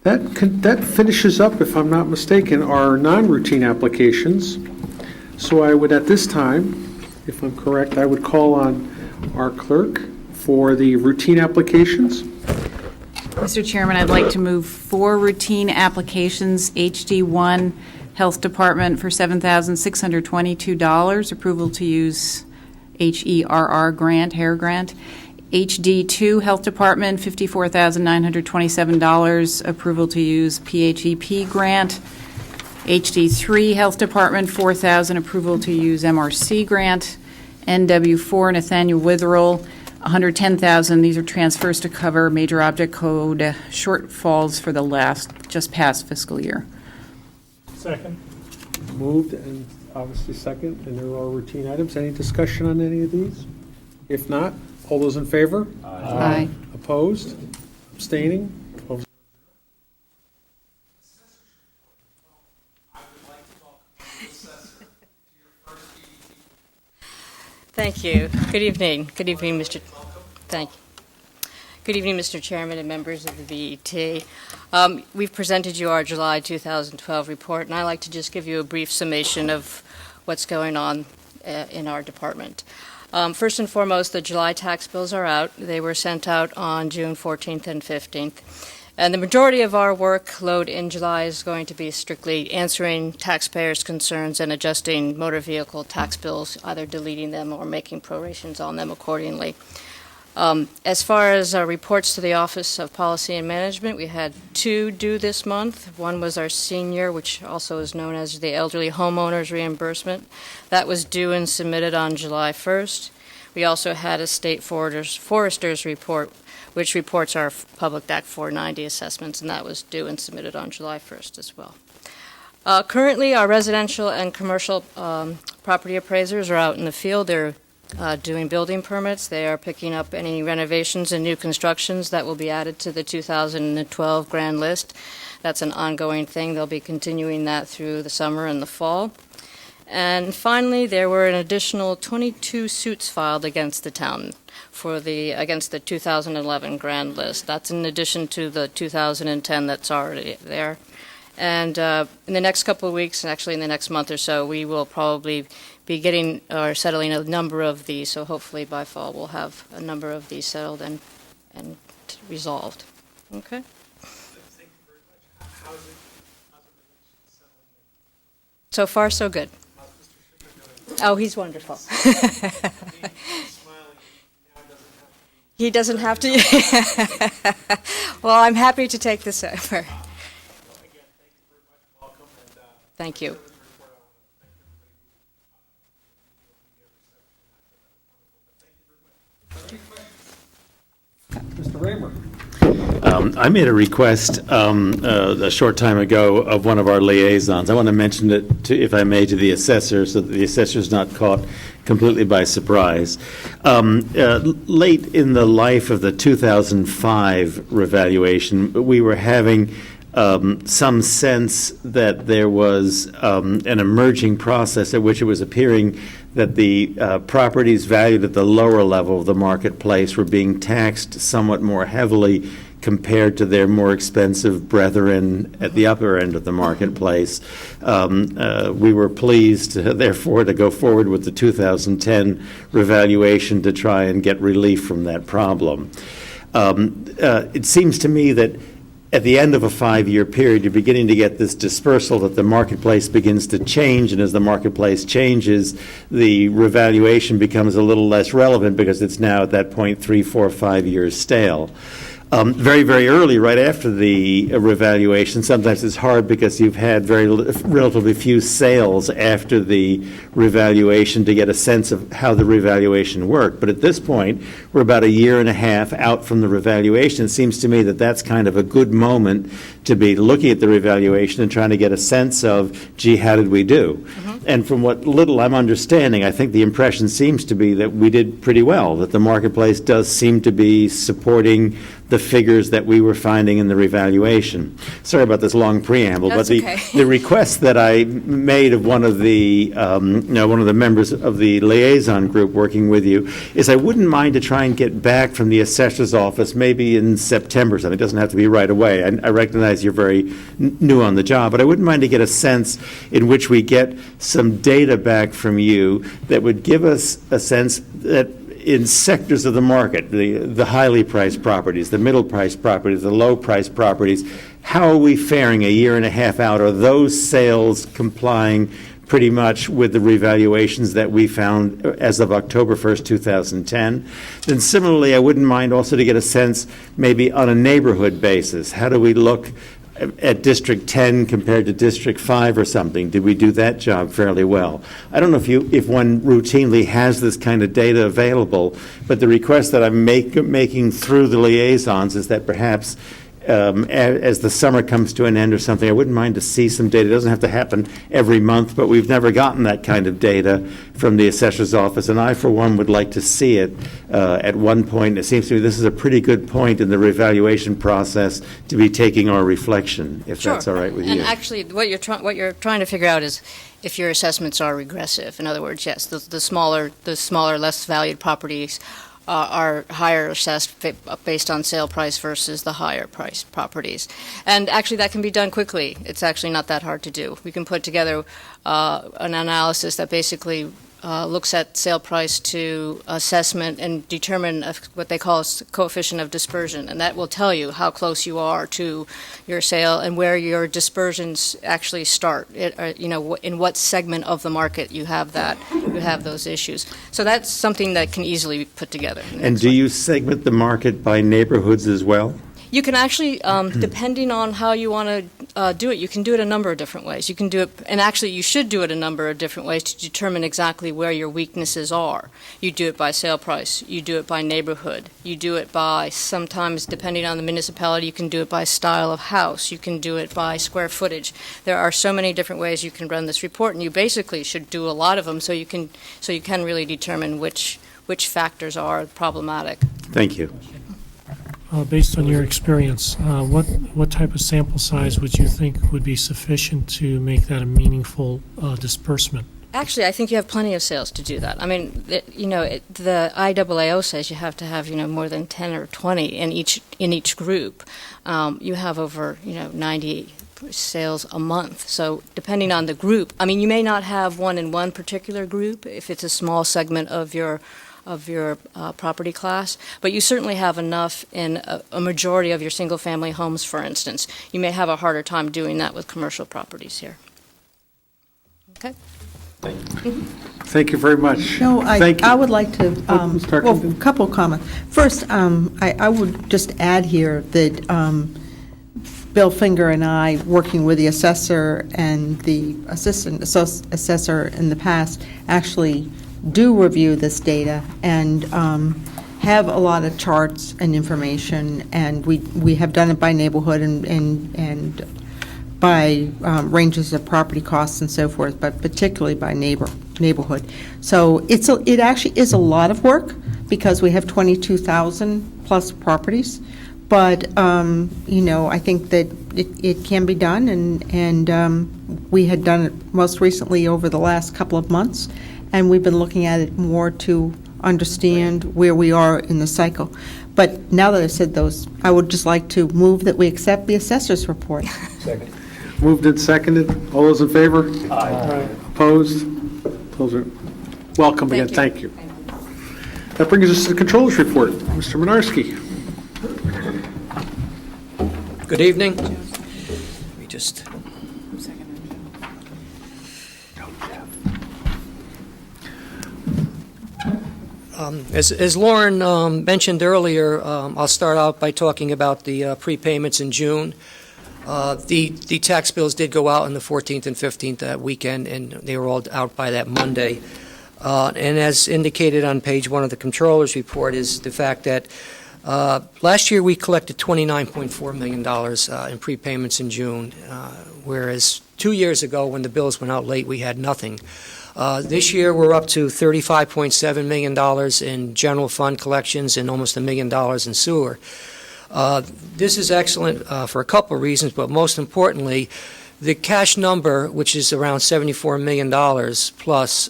That finishes up, if I'm not mistaken, our non-routine applications. So I would, at this time, if I'm correct, I would call on our clerk for the routine applications. Mr. Chairman, I'd like to move 4 routine applications. HD1, Health Department for $7,622, approval to use HERR grant, HAIR grant. HD2, Health Department, $54,927, approval to use PHEP grant. HD3, Health Department, $4,000, approval to use MRC grant. NW4, Nathaniel Witherell, $110,000. These are transfers to cover major object code shortfalls for the just past fiscal year. Second. Moved and obviously second, and there are routine items. Any discussion on any of these? If not, all those in favor? Aye. Opposed? Abstaining? Thank you. Good evening. Good evening, Mr. Thank you. Good evening, Mr. Chairman and members of the VET. We've presented you our July 2012 report, and I'd like to just give you a brief summation of what's going on in our department. First and foremost, the July tax bills are out. They were sent out on June 14th and 15th. And the majority of our workload in July is going to be strictly answering taxpayers' concerns and adjusting motor vehicle tax bills, either deleting them or making prorations on them accordingly. As far as our reports to the Office of Policy and Management, we had 2 due this month. One was our senior, which also is known as the elderly homeowners reimbursement. That was due and submitted on July 1st. We also had a state forester's report, which reports our Public Act 490 assessments, and that was due and submitted on July 1st as well. Currently, our residential and commercial property appraisers are out in the field. They're doing building permits. They are picking up any renovations and new constructions that will be added to the 2012 grand list. That's an ongoing thing. They'll be continuing that through the summer and the fall. And finally, there were an additional 22 suits filed against the town against the 2011 grand list. That's in addition to the 2010 that's already there. And in the next couple of weeks, and actually in the next month or so, we will probably be getting or settling a number of these. So hopefully by fall we'll have a number of these settled and resolved. Okay. So far, so good. Oh, he's wonderful. He doesn't have to. Well, I'm happy to take this over. Thank you. Mr. Raymer. I made a request a short time ago of one of our liaisons. I want to mention it, if I may, to the assessor, so that the assessor's not caught completely by surprise. Late in the life of the 2005 revaluation, we were having some sense that there was an emerging process at which it was appearing that the properties valued at the lower level of the marketplace were being taxed somewhat more heavily compared to their more expensive brethren at the upper end of the marketplace. We were pleased, therefore, to go forward with the 2010 revaluation to try and get relief from that problem. It seems to me that at the end of a 5-year period, you're beginning to get this dispersal that the marketplace begins to change, and as the marketplace changes, the revaluation becomes a little less relevant because it's now at that point 3, 4, 5 years stale. Very, very early, right after the revaluation, sometimes it's hard because you've had relatively few sales after the revaluation to get a sense of how the revaluation worked. But at this point, we're about a year and a half out from the revaluation. It seems to me that that's kind of a good moment to be looking at the revaluation and trying to get a sense of, gee, how did we do? Mm-hmm. And from what little I'm understanding, I think the impression seems to be that we did pretty well, that the marketplace does seem to be supporting the figures that we were finding in the revaluation. Sorry about this long preamble, That's but okay. the request that I made of one of the one of the members of the liaison group working with you is I wouldn't mind to try and get back from the assessor's office maybe in September or something. It doesn't have to be right away. I recognize you're very new on the job, but I wouldn't mind to get a sense in which we get some data back from you that would give us a sense that in sectors of the market, the highly priced properties, the middle priced properties, the low priced properties, how are we faring a year and a half out? Are those sales complying pretty much with the revaluations that we found as of October 1st, 2010? Then similarly, I wouldn't mind also to get a sense maybe on a neighborhood basis. How do we look at District 10 compared to District 5 or something? Did we do that job fairly well? I don't know if one routinely has this kind of data available, but the request that I'm making through the liaisons is that perhaps as the summer comes to an end or something, I wouldn't mind to see some data. It doesn't have to happen every month, but we've never gotten that kind of data from the assessor's office, and I, for one, would like to see it at one point. It seems to me this is a pretty good point in the revaluation process to be taking our reflection, if that's all right with you. And actually, what you're trying to figure out is if your assessments are regressive. In other words, yes, the smaller, less valued properties are higher assessed based on sale price versus the higher priced properties. And actually that can be done quickly. It's actually not that hard to do. We can put together an analysis that basically looks at sale price to assessment and determine what they call a coefficient of dispersion, and that will tell you how close you are to your sale and where your dispersions actually start. In what segment of the market you have those issues. So that's something that can easily be put together. And do you segment the market by neighborhoods as well? You can actually, depending on how you want to do it, you can do it a number of different ways. You can do it, and actually you should do it a number of different ways to determine exactly where your weaknesses are. You do it by sale price. You do it by neighborhood. You do it by, sometimes, depending on the municipality, you can do it by style of house. You can do it by square footage. There are so many different ways you can run this report, and you basically should do a lot of them so you can really determine which factors are problematic. Thank you. Based on your experience, what type of sample size would you think would be sufficient to make that a meaningful disbursement? Actually, I think you have plenty of sales to do that. I mean, the IAAO says you have to have more than 10 or 20 in each group. You have over 90 sales a month. So depending on the group, I mean, you may not have one in one particular group if it's a small segment of your property class, but you certainly have enough in a majority of your single-family homes, for instance. You may have a harder time doing that with commercial properties here. Okay? Thank you very much. No, Thank you. I would like to, Ms. well, Tarkington? a couple comments. First, I would just add here that Bill Finger and I, working with the assessor and the assistant assessor in the past, actually do review this data and have a lot of charts and information, and we have done it by neighborhood and by ranges of property costs and so forth, but particularly by neighborhood. So it actually is a lot of work because we have 22,000 plus properties. But, I think that it can be done, and we had done it most recently over the last couple of months, and we've been looking at it more to understand where we are in the cycle. But now that I've said those, I would just like to move that we accept the assessor's report. Second. Moved and seconded. All those in favor? Aye. Opposed? Those are, welcome again. Thank you. That brings us to the controller's report. Mr. Minarski. Good evening. Let me just... As Lauren mentioned earlier, I'll start out by talking about the prepayments in June. The tax bills did go out on the 14th and 15th that weekend, and they were all out by that Monday. And as indicated on page 1 of the controller's report is the fact that last year we collected $29.4 million in prepayments in June, whereas 2 years ago when the bills went out late we had nothing. This year we're up to $35.7 million in general fund collections and almost $1 million in sewer. This is excellent for a couple of reasons, but most importantly, the cash number, which is around $74 million plus,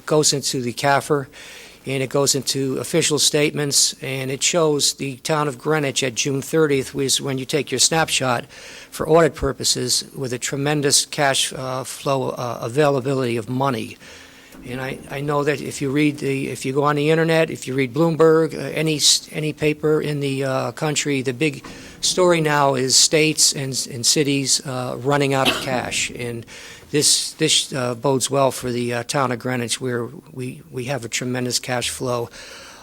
goes into the CAFR, and it goes into official statements, and it shows the town of Greenwich at June 30th, was when you take your snapshot for audit purposes, with a tremendous cash flow availability of money. And I know that if you go on the internet, if you read Bloomberg, any paper in the country, the big story now is states and cities running out of cash. And this bodes well for the town of Greenwich, where we have a tremendous cash flow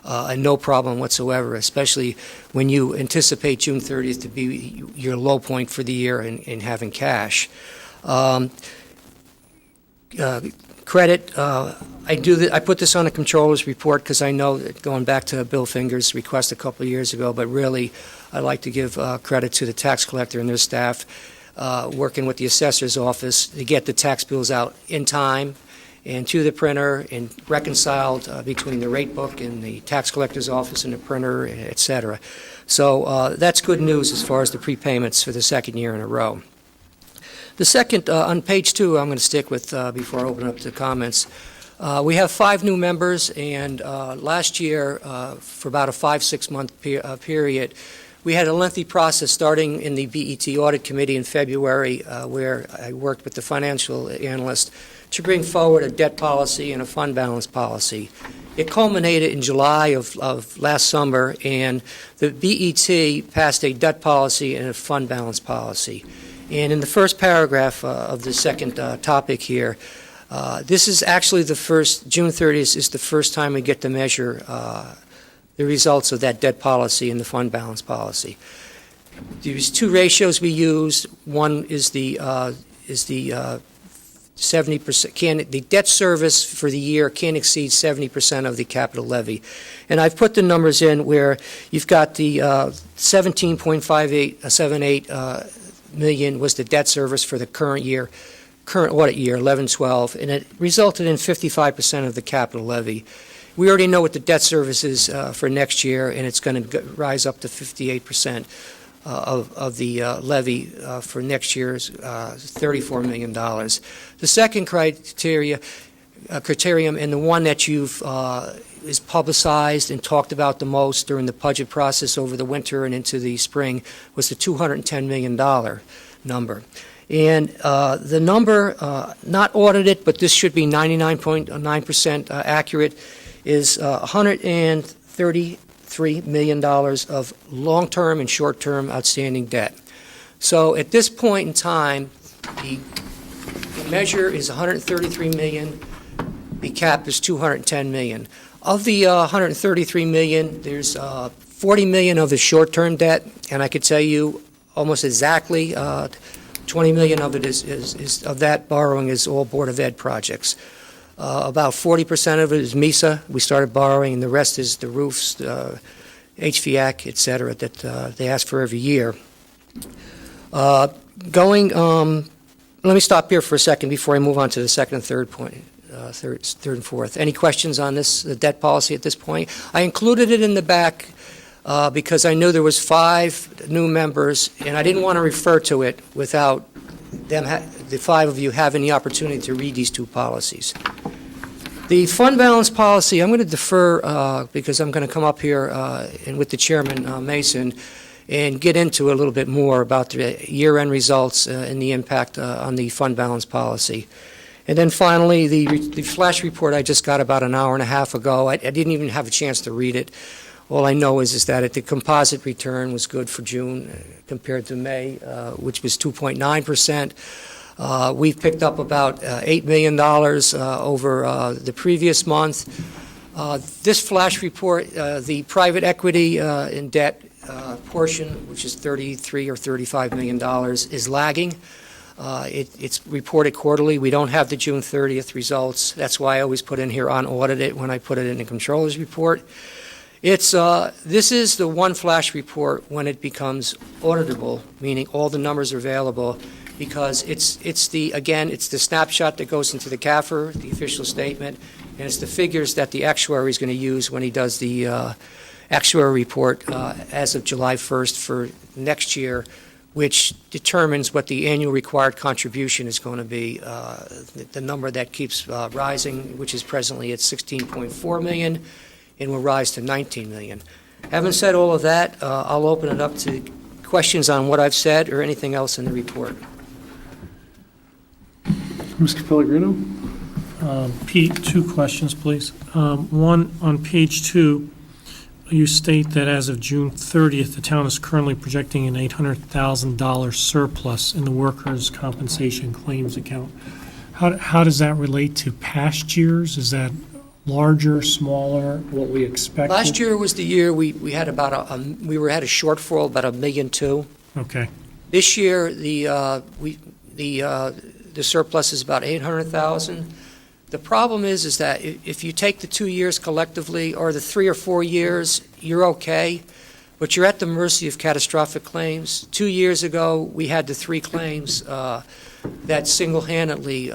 and no problem whatsoever, especially when you anticipate June 30th to be your low point for the year in having cash. Credit, I put this on a controller's report because I know that going back to Bill Finger's request a couple of years ago, but really I'd like to give credit to the tax collector and their staff working with the assessor's office to get the tax bills out in time and to the printer and reconciled between the rate book and the tax collector's office and the printer, et cetera. So that's good news as far as the prepayments for the second year in a row. The second, on page 2, I'm going to stick with before I open up to comments. We have 5 new members, and last year, for about a 5-6 month period, we had a lengthy process starting in the BET Audit Committee in February, where I worked with the financial analyst to bring forward a debt policy and a fund balance policy. It culminated in July of last summer, and the BET passed a debt policy and a fund balance policy. And in the first paragraph of the second topic here, this is actually the first, June 30th is the first time we get to measure the results of that debt policy and the fund balance policy. There's 2 ratios we use. One is the 70%, the debt service for the year can't exceed 70% of the capital levy. And I've put the numbers in where you've got the 17.5878 million was the debt service for the current audit year, 11-12, and it resulted in 55% of the capital levy. We already know what the debt service is for next year, and it's going to rise up to 58% of the levy for next year's $34 million. The second criterion, and the one that you've is publicized and talked about the most during the budget process over the winter and into the spring, was the $210 million number. And the number, not audited, but this should be 99.9% accurate, is $133 million of long-term and short-term outstanding debt. So at this point in time, the measure is $133 million. The cap is $210 million. Of the $133 million, there's $40 million of the short-term debt, and I could tell you almost exactly $20 million of it is of that borrowing is all Board of Ed projects. About 40% of it is MISA. We started borrowing, and the rest is the roofs, HVAC, et cetera, that they ask for every year. Let me stop here for a second before I move on to the second and third point, third and fourth. Any questions on this, the debt policy at this point? I included it in the back because I knew there was 5 new members, and I didn't want to refer to it without them, the 5 of you having the opportunity to read these 2 policies. The fund balance policy, I'm going to defer because I'm going to come up here and with the chairman, Mason, and get into a little bit more about the year-end results and the impact on the fund balance policy. And then finally, the flash report I just got about an hour and a half ago, I didn't even have a chance to read it. All I know is that the composite return was good for June compared to May, which was 2.9%. We've picked up about $8 million over the previous month. This flash report, the private equity and debt portion, which is $33 or $35 million, is lagging. It's reported quarterly. We don't have the June 30th results. That's why I always put in here unaudited when I put it in the controller's report. This is the one flash report when it becomes auditable, meaning all the numbers are available, because it's the snapshot that goes into the CAFR, the official statement, and it's the figures that the actuary is going to use when he does the actuary report as of July 1st for next year, which determines what the annual required contribution is going to be, the number that keeps rising, which is presently at $16.4 million, and will rise to $19 million. Having said all of that, I'll open it up to questions on what I've said or anything else in the report. Mr. Pellegrino? Pete, 2 questions, please. One, on page 2, you state that as of June 30th, the town is currently projecting an $800,000 surplus in the workers' compensation claims account. How does that relate to past years? Is that larger, smaller, what we expected? Last year was the year we had about had a shortfall about $1.2 million. Okay. This year the surplus is about $800,000. The problem is that if you take the 2 years collectively, or the 3 or 4 years, you're okay, but you're at the mercy of catastrophic claims. 2 years ago, we had the 3 claims that single-handedly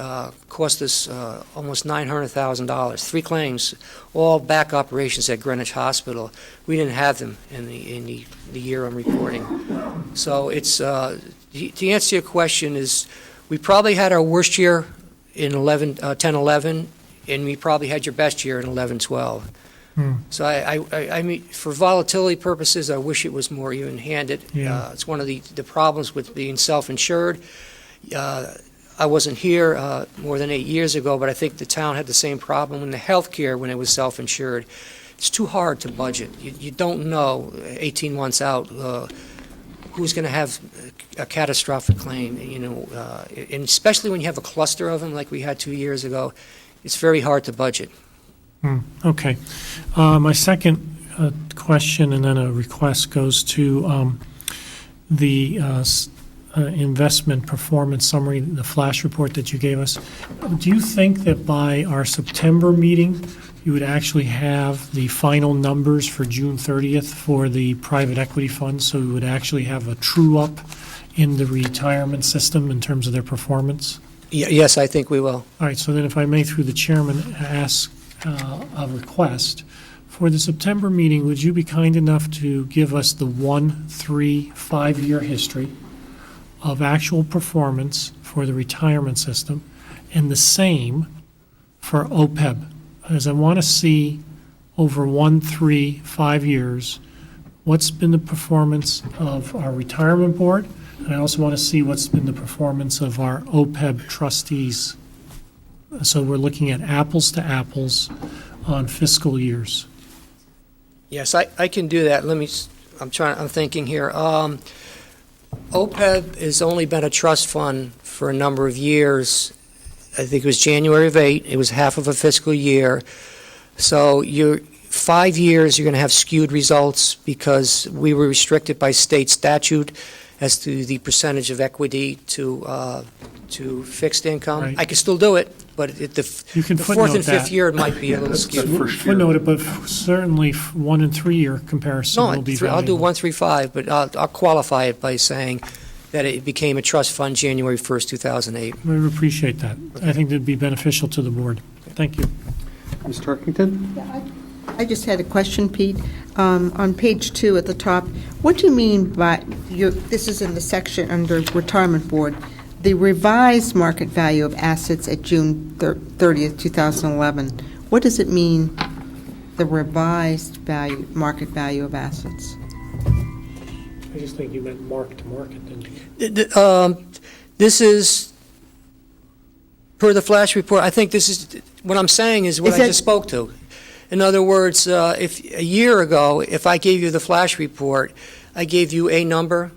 cost us almost $900,000. 3 claims, all back operations at Greenwich Hospital. We didn't have them in the year I'm reporting. So it's to answer your question is, we probably had our worst year in 10-11, and we probably had your best year in 11-12. So I mean, for volatility purposes, I wish it was more even-handed. Yeah. It's one of the problems with being self-insured. I wasn't here more than 8 years ago, but I think the town had the same problem in the healthcare when it was self-insured. It's too hard to budget. You don't know 18 months out who's going to have a catastrophic claim, and especially when you have a cluster of them like we had 2 years ago, it's very hard to budget. Okay. My second question and then a request goes to the investment performance summary, the flash report that you gave us. Do you think that by our September meeting, you would actually have the final numbers for June 30th for the private equity funds, so we would actually have a true-up in the retirement system in terms of their performance? Yes, I think we will. All right, so then if I may, through the chairman, ask a request. For the September meeting, would you be kind enough to give us the 1, 3, 5-year history of actual performance for the retirement system, and the same for OPEB? As I want to see over 1, 3, 5 years, what's been the performance of our retirement board, and I also want to see what's been the performance of our OPEB trustees. So we're looking at apples to apples on fiscal years. Yes, I can do that. I'm thinking here. OPEB has only been a trust fund for a number of years. I think it was January of 8. It was half of a fiscal year. So 5 years, you're going to have skewed results because we were restricted by state statute as to the percentage of equity to fixed income. Right. I can still do it. but You can the fourth and footnote fifth that. year it might be a little skewed. Footnote it, but certainly 1 and 3 year comparison No, will be I'll do valuable. 1 through 5, but I'll qualify it by saying that it became a trust fund January 1st, 2008. We appreciate that. I think that'd be beneficial to the board. Thank you. Ms. Tarkington? I just had a question, Pete. On page 2 at the top, what do you mean by, this is in the section under Retirement Board, the revised market value of assets at June 30th, 2011. What does it mean, the revised market value of assets? I just think you meant mark to market, didn't you? This is, per the flash report, I think this is, what I'm saying is what I just spoke to. In other words, if a year ago, if I gave you the flash report, I gave you a number,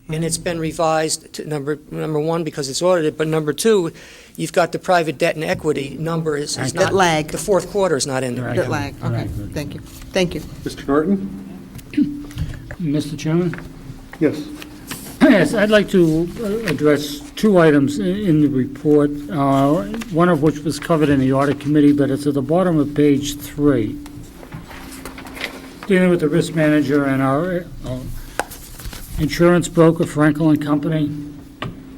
and it's been revised to number one because it's audited, but number two, you've got the private debt and equity number is not. That lag. The fourth quarter is not in there. That lag, okay, thank you. Thank you. Mr. Norton? Mr. Chairman? Yes. Yes, I'd like to address two items in the report, one of which was covered in the audit committee, but it's at the bottom of page 3, dealing with the risk manager and our insurance broker, Frankel and Company.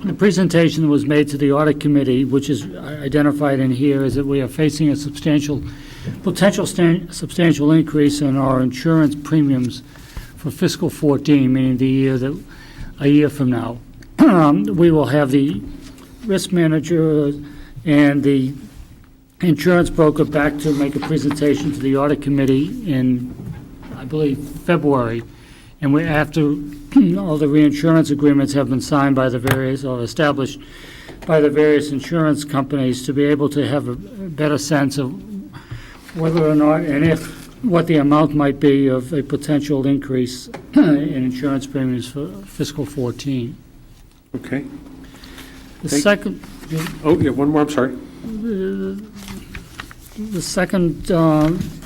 The presentation that was made to the audit committee, which is identified in here, is that we are facing a potential substantial increase in our insurance premiums for fiscal 14, meaning a year from now. We will have the risk manager and the insurance broker back to make a presentation to the audit committee in, I believe, February. And after all the reinsurance agreements have been signed by the various, or established by the various insurance companies, to be able to have a better sense of whether or not, and if, what the amount might be of a potential increase in insurance premiums for fiscal 14. Okay. The second, Oh, yeah, one more, I'm sorry. the second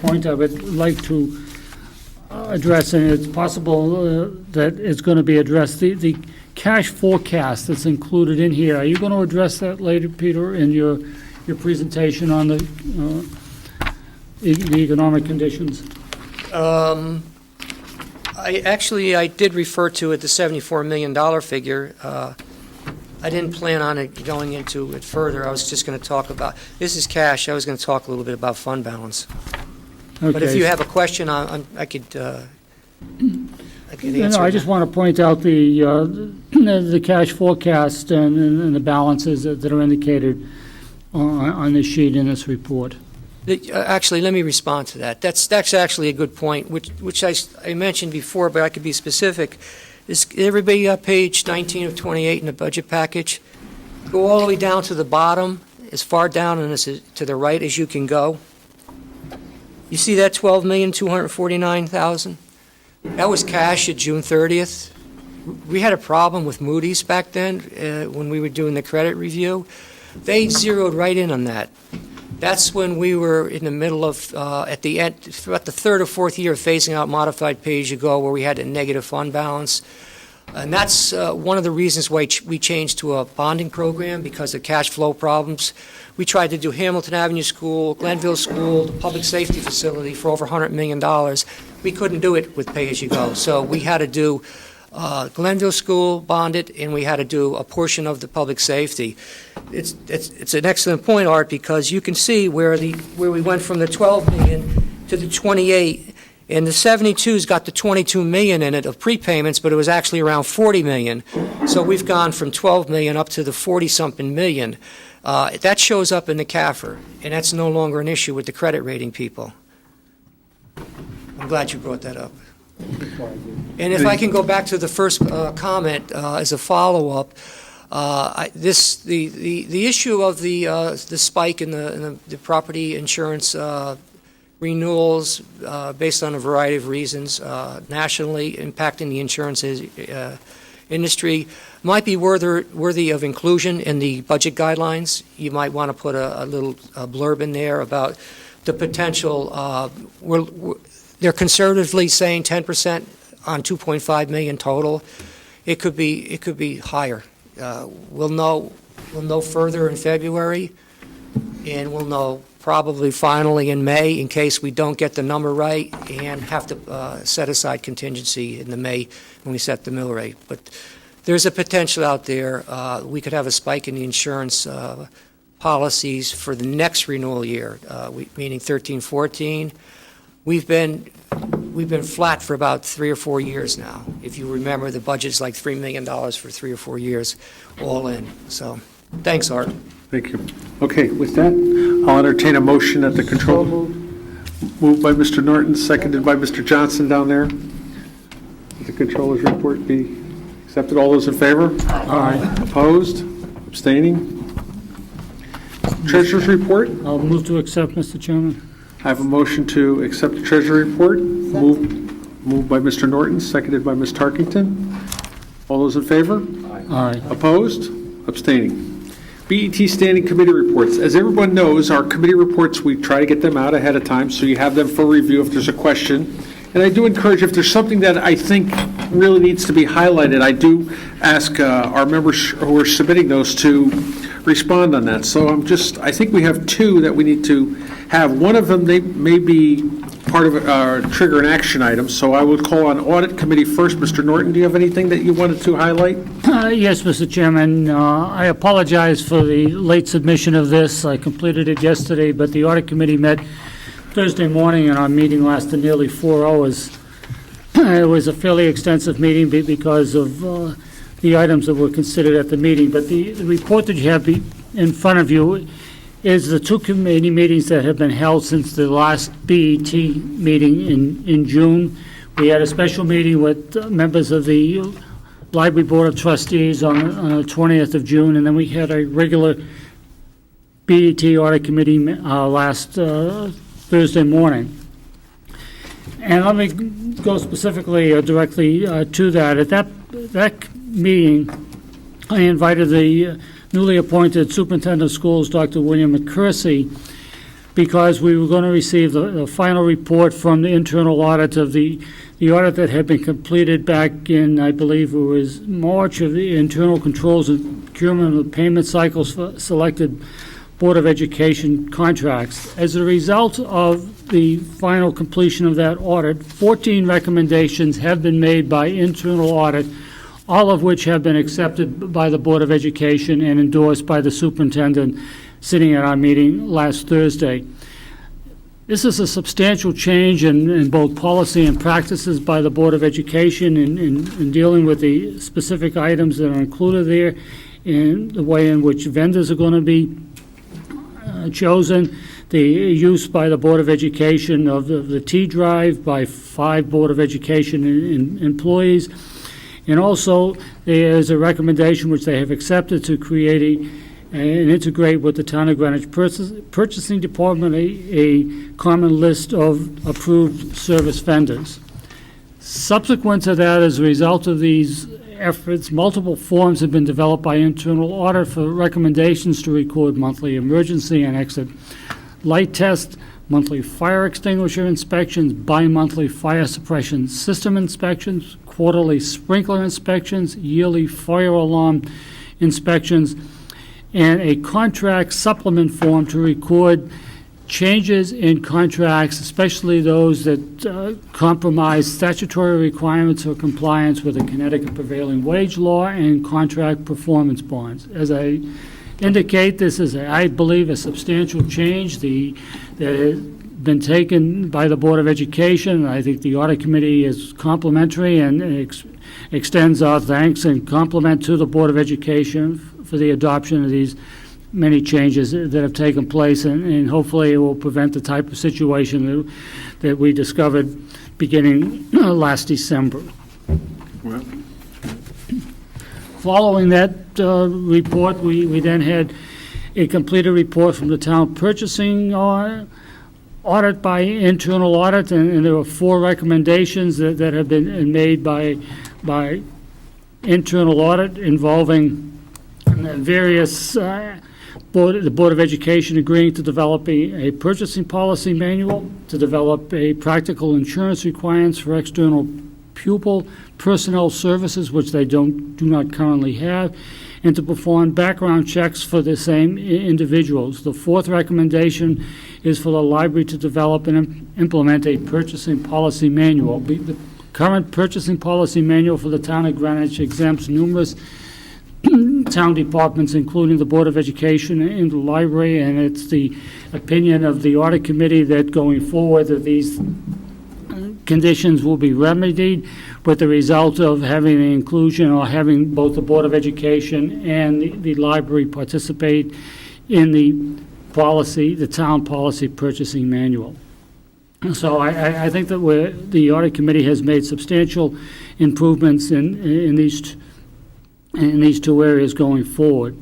point I would like to address, and it's possible that it's going to be addressed, the cash forecast that's included in here. Are you going to address that later, Peter, in your presentation on the economic conditions? I did refer to it, the $74 million figure. I didn't plan on it going into it further. I was just going to talk about, this is cash. I was going to talk a little bit about fund balance. But if you have a question, I could answer No, I just that. want to point out the cash forecast and the balances that are indicated on this sheet in this report. Actually, let me respond to that. That's actually a good point, which I mentioned before, but I could be specific. Is everybody page 19 of 28 in the budget package? Go all the way down to the bottom, as far down and to the right as you can go. You see that $12,249,000? That was cash at June 30th. We had a problem with Moody's back then when we were doing the credit review. They zeroed right in on that. That's when we were in the middle of, at the end, throughout the third or fourth year of phasing out modified pay-as-you-go, where we had a negative fund balance. And that's one of the reasons why we changed to a bonding program, because of cash flow problems. We tried to do Hamilton Avenue School, Glenville School, the public safety facility for over $100 million. We couldn't do it with pay-as-you-go. So we had to do Glenville School bonded, and we had to do a portion of the public safety. It's an excellent point, Art, because you can see where we went from the 12 million to the 28, and the 72's got the 22 million in it of prepayments, but it was actually around 40 million. So we've gone from 12 million up to the 40-something million. That shows up in the CAFR, and that's no longer an issue with the credit rating people. I'm glad you brought that up. And if I can go back to the first comment as a follow-up, the issue of the spike in the property insurance renewals based on a variety of reasons nationally impacting the insurance industry might be worthy of inclusion in the budget guidelines. You might want to put a little blurb in there about the potential. They're conservatively saying 10% on 2.5 million total. It could be higher. We'll know further in February. and we'll know probably finally in May in case we don't get the number right and have to set aside contingency in the May when we set the mill rate. But there's a potential out there. We could have a spike in the insurance policies for the next renewal year, meaning 13-14. We've been flat for about 3 or 4 years now. If you remember, the budget's like $3 million for 3 or 4 years, all in. So, thanks, Art. Thank you. Okay, with that, I'll entertain a motion at the control. Moved by Mr. Norton, seconded by Mr. Johnson down there. The controller's report be accepted. All those in favor? Aye. Opposed? Abstaining? Treasurer's report? I'll move to accept, Mr. Chairman. I have a motion to accept the treasury report. Moved by Mr. Norton, seconded by Ms. Tarkington. All those in favor? Aye. Opposed? Abstaining. BET Standing Committee reports. As everyone knows, our committee reports, we try to get them out ahead of time, so you have them for review if there's a question. And I do encourage, if there's something that I think really needs to be highlighted, I do ask our members who are submitting those to respond on that. So I think we have 2 that we need to have. One of them, they may be part of trigger an action item, so I would call on Audit Committee first. Mr. Norton, do you have anything that you wanted to highlight? Yes, Mr. Chairman. I apologize for the late submission of this. I completed it yesterday, but the Audit Committee met Thursday morning, and our meeting lasted nearly 4 hours. It was a fairly extensive meeting because of the items that were considered at the meeting. But the report that you have in front of you is the 2 committee meetings that have been held since the last BET meeting in June. We had a special meeting with members of the Library Board of Trustees on the 20th of June, and then we had a regular BET Audit Committee last Thursday morning. And let me go specifically or directly to that. At that meeting, I invited the newly appointed Superintendent of Schools, Dr. William McCursey, because we were going to receive the final report from the internal audit of the audit that had been completed back in, I believe it was March, of the internal controls and procurement of payment cycles for selected Board of Education contracts. As a result of the final completion of that audit, 14 recommendations have been made by internal audit, all of which have been accepted by the Board of Education and endorsed by the superintendent sitting at our meeting last Thursday. This is a substantial change in both policy and practices by the Board of Education in dealing with the specific items that are included there, in the way in which vendors are going to be chosen, the use by the Board of Education of the T-Drive by 5 Board of Education employees. And also, there is a recommendation which they have accepted to create and integrate with the Town of Greenwich Purchasing Department a common list of approved service vendors. Subsequent to that, as a result of these efforts, multiple forms have been developed by internal audit for recommendations to record monthly emergency and exit light tests, monthly fire extinguisher inspections, bi-monthly fire suppression system inspections, quarterly sprinkler inspections, yearly fire alarm inspections, and a contract supplement form to record changes in contracts, especially those that compromise statutory requirements for compliance with the Connecticut prevailing wage law and contract performance bonds. As I indicate, this is, I believe, a substantial change that has been taken by the Board of Education. I think the Audit Committee is complimentary and extends our thanks and compliment to the Board of Education for the adoption of these many changes that have taken place, and hopefully it will prevent the type of situation that we discovered beginning last December. Well. Following that report, we then had a completed report from the town purchasing audit by internal audit, and there were 4 recommendations that have been made by internal audit involving various the Board of Education agreeing to develop a purchasing policy manual, to develop a practical insurance requirements for external pupil personnel services, which they do not currently have, and to perform background checks for the same individuals. The fourth recommendation is for the library to develop and implement a purchasing policy manual. The current purchasing policy manual for the town of Greenwich exempts numerous town departments, including the Board of Education and the library, and it's the opinion of the audit committee that going forward that these conditions will be remedied with the result of having the inclusion or having both the Board of Education and the library participate in the policy, the town policy purchasing manual. So I think that the audit committee has made substantial improvements in these two areas going forward.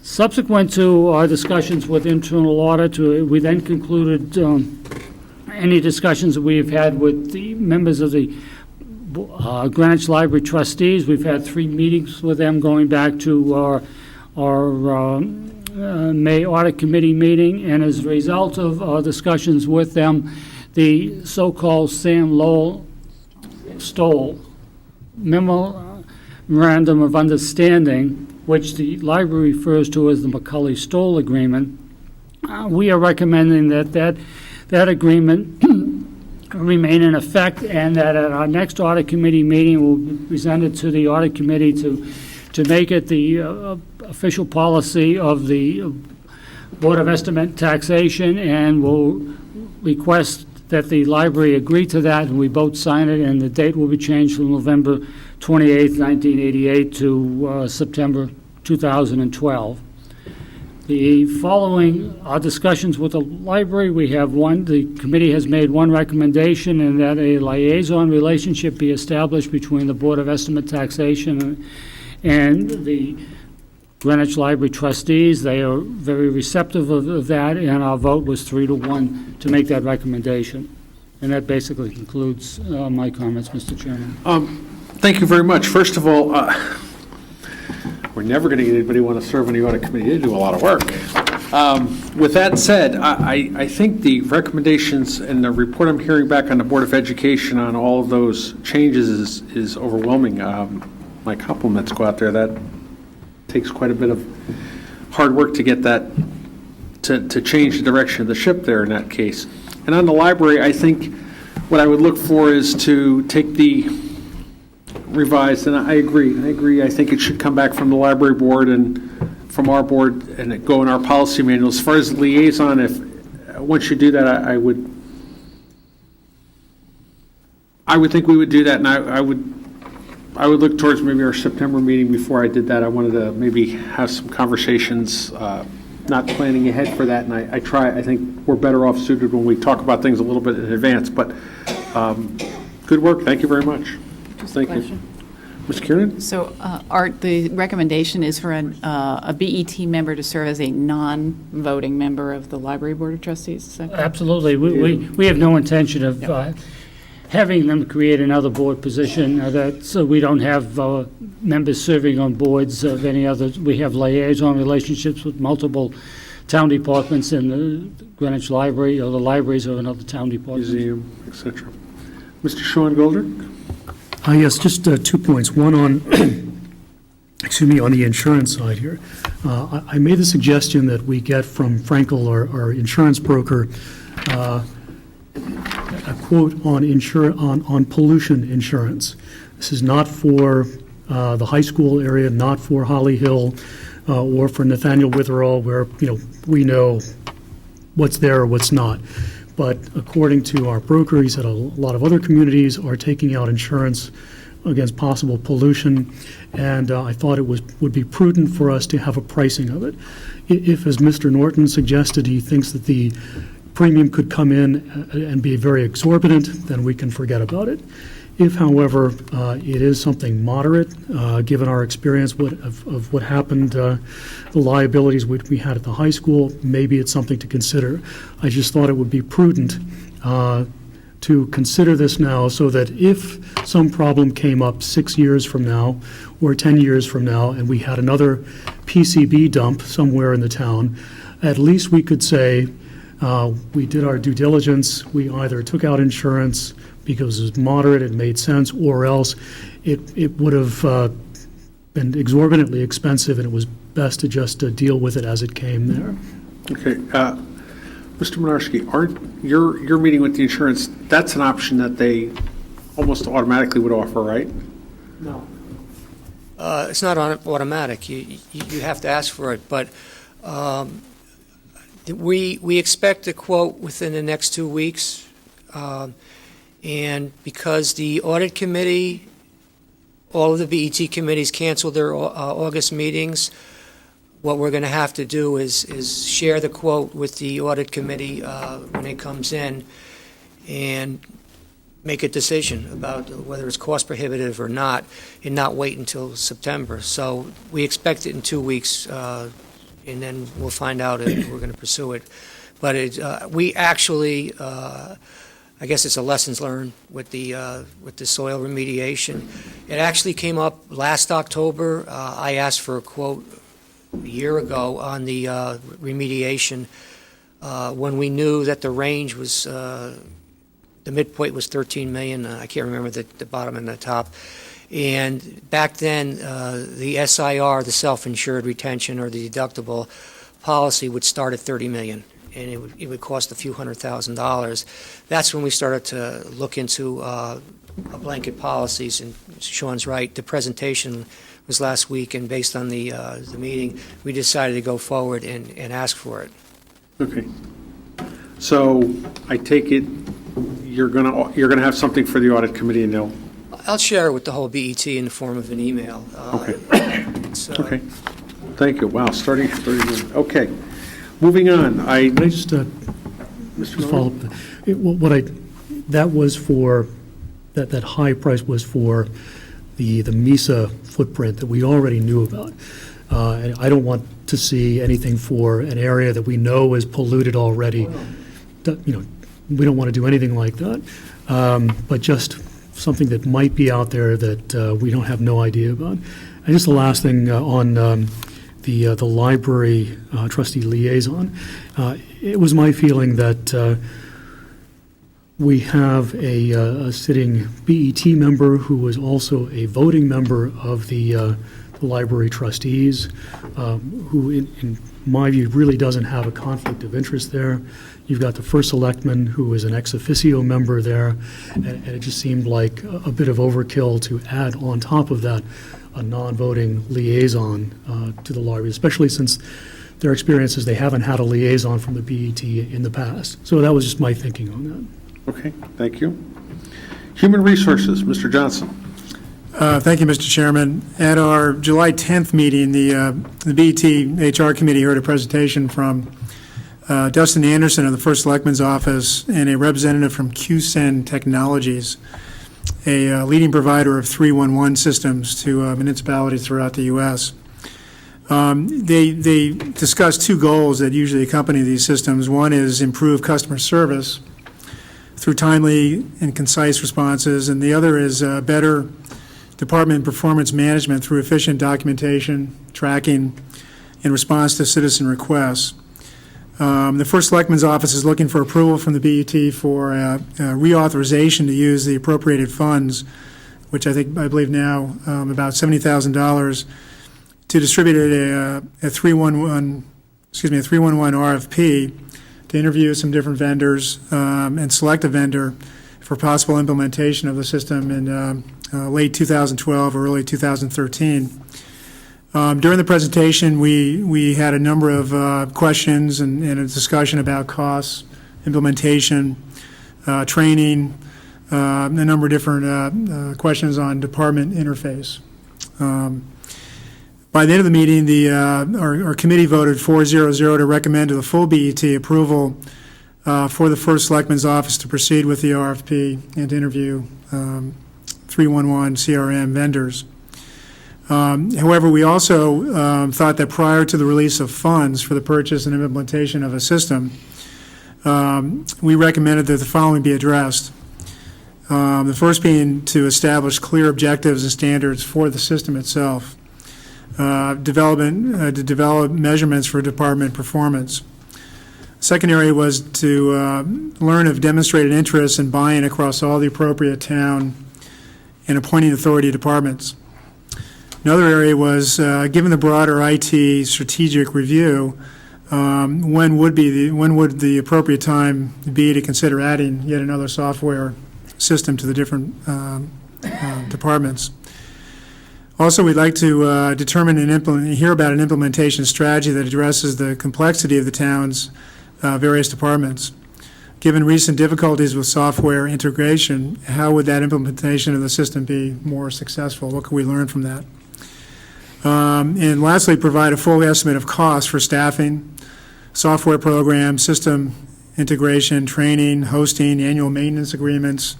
Subsequent to our discussions with internal audit, we then concluded any discussions that we've had with the members of the Greenwich Library trustees. We've had 3 meetings with them going back to our May audit committee meeting, and as a result of our discussions with them, the so-called Sam Lowell Stoll Memorandum of Understanding, which the library refers to as the McCulley-Stoll Agreement, we are recommending that agreement remain in effect, and that at our next audit committee meeting will be presented to the audit committee to make it the official policy of the Board of Estimate Taxation, and will request that the library agree to that, and we both sign it, and the date will be changed from November 28th, 1988 to September 2012. The following our discussions with the library, the committee has made one recommendation, and that a liaison relationship be established between the Board of Estimate Taxation and the Greenwich Library trustees. They are very receptive of that, and our vote was 3-1 to make that recommendation. And that basically concludes my comments, Mr. Chairman. Thank you very much. First of all, we're never going to get anybody who want to serve on the audit committee. They do a lot of work. With that said, I think the recommendations and the report I'm hearing back on the Board of Education on all of those changes is overwhelming. My compliments go out there. That takes quite a bit of hard work to get that, to change the direction of the ship there in that case. And on the library, I think what I would look for is to take the revised, and I agree. I think it should come back from the library board and from our board and it go in our policy manual. As far as the liaison, once you do that, I would think we would do that, and I would look towards maybe our September meeting. Before I did that, I wanted to maybe have some conversations, not planning ahead for that, and I think we're better off suited when we talk about things a little bit in advance, but good work. Thank you very much. Thank you. Ms. Kieran? So, Art, the recommendation is for a BET member to serve as a non-voting member of the Library Board of Trustees. Is that correct? Absolutely. We have no intention of having them create another board position, so we don't have members serving on boards of any other. We have liaison relationships with multiple town departments in the Greenwich Library, or the libraries of another town department. Museum, etc. Mr. Sean Goldrick? Yes, just 2 points. One on, on the insurance side here. I made the suggestion that we get from Frankel, our insurance broker, a quote on pollution insurance. This is not for the high school area, not for Holly Hill, or for Nathaniel Witherall, where we know what's there or what's not. But according to our broker, he said a lot of other communities are taking out insurance against possible pollution, and I thought it would be prudent for us to have a pricing of it. If, as Mr. Norton suggested, he thinks that the premium could come in and be very exorbitant, then we can forget about it. If, however, it is something moderate, given our experience of what happened, the liabilities we had at the high school, maybe it's something to consider. I just thought it would be prudent to consider this now, so that if some problem came up 6 years from now or 10 years from now and we had another PCB dump somewhere in the town, at least we could say we did our due diligence, we either took out insurance because it was moderate, it made sense, or else it would have been exorbitantly expensive, and it was best to just deal with it as it came there. Okay. Mr. Minarski, you're meeting with the insurance, that's an option that they almost automatically would offer, right? No. It's not automatic. You have to ask for it, but we expect a quote within the next 2 weeks, and because the audit committee, all of the BET committees canceled their August meetings, what we're going to have to do is share the quote with the audit committee when it comes in and make a decision about whether it's cost prohibitive or not, and not wait until September. So we expect it in 2 weeks, and then we'll find out if we're going to pursue it. But we actually, I guess it's a lessons learned with the soil remediation. It actually came up last October. I asked for a quote a year ago on the remediation when we knew that the range was the midpoint was 13 million. I can't remember the bottom and the top. And back then, the SIR, the self-insured retention or the deductible policy, would start at 30 million, and it would cost a few $100,000. That's when we started to look into blanket policies. And Sean's right. The presentation was last week, and based on the meeting, we decided to go forward and ask for it. Okay. So I take it you're gonna have something for the audit committee, and they'll. I'll share it with the whole BET in the form of an email. Okay. Okay. Thank you. Wow. Starting at 30 Okay. Moving on. Can I just Mr. follow up? That was for, that high price was for the MESA footprint that we already knew about. And I don't want to see anything for an area that we know is polluted already. We don't want to do anything like that. But just something that might be out there that we don't have no idea about. And just the last thing on the library trustee liaison. It was my feeling that we have a sitting BET member who was also a voting member of the library trustees, who in my view really doesn't have a conflict of interest there. You've got the first selectman, who is an ex officio member there, and it just seemed like a bit of overkill to add on top of that a non-voting liaison to the library, especially since their experience is they haven't had a liaison from the BET in the past. So that was just my thinking on that. Okay, thank you. Human Resources, Mr. Johnson. Thank you, Mr. Chairman. At our July 10th meeting, the BET HR Committee heard a presentation from Dustin Anderson of the First Selectman's Office and a representative from QSEN Technologies, a leading provider of 311 systems to municipalities throughout the U.S. They discussed two goals that usually accompany these systems. One is improve customer service through timely and concise responses, and the other is better department performance management through efficient documentation, tracking, and response to citizen requests. The First Selectman's Office is looking for approval from the BET for reauthorization to use the appropriated funds, which I believe now about $70,000, to distribute a 311 RFP to interview some different vendors and select a vendor for possible implementation of the system in late 2012 or early 2013. During the presentation, we had a number of questions and a discussion about costs, implementation, training, a number of different questions on department interface. By the end of the meeting, our committee voted 4-0-0 to recommend to the full BET approval for the First Selectman's Office to proceed with the RFP and to interview 311 CRM vendors. However, we also thought that prior to the release of funds for the purchase and implementation of a system, we recommended that the following be addressed. The first being to establish clear objectives and standards for the system itself, to develop measurements for department performance. Second area was to learn of demonstrated interest in buy-in across all the appropriate town and appointing authority departments. Another area was, given the broader IT strategic review, when would the appropriate time be to consider adding yet another software system to the different departments? Also, we'd like to determine and hear about an implementation strategy that addresses the complexity of the town's various departments. Given recent difficulties with software integration, how would that implementation of the system be more successful? What can we learn from that? And lastly, provide a full estimate of costs for staffing, software program, system integration, training, hosting, annual maintenance agreements,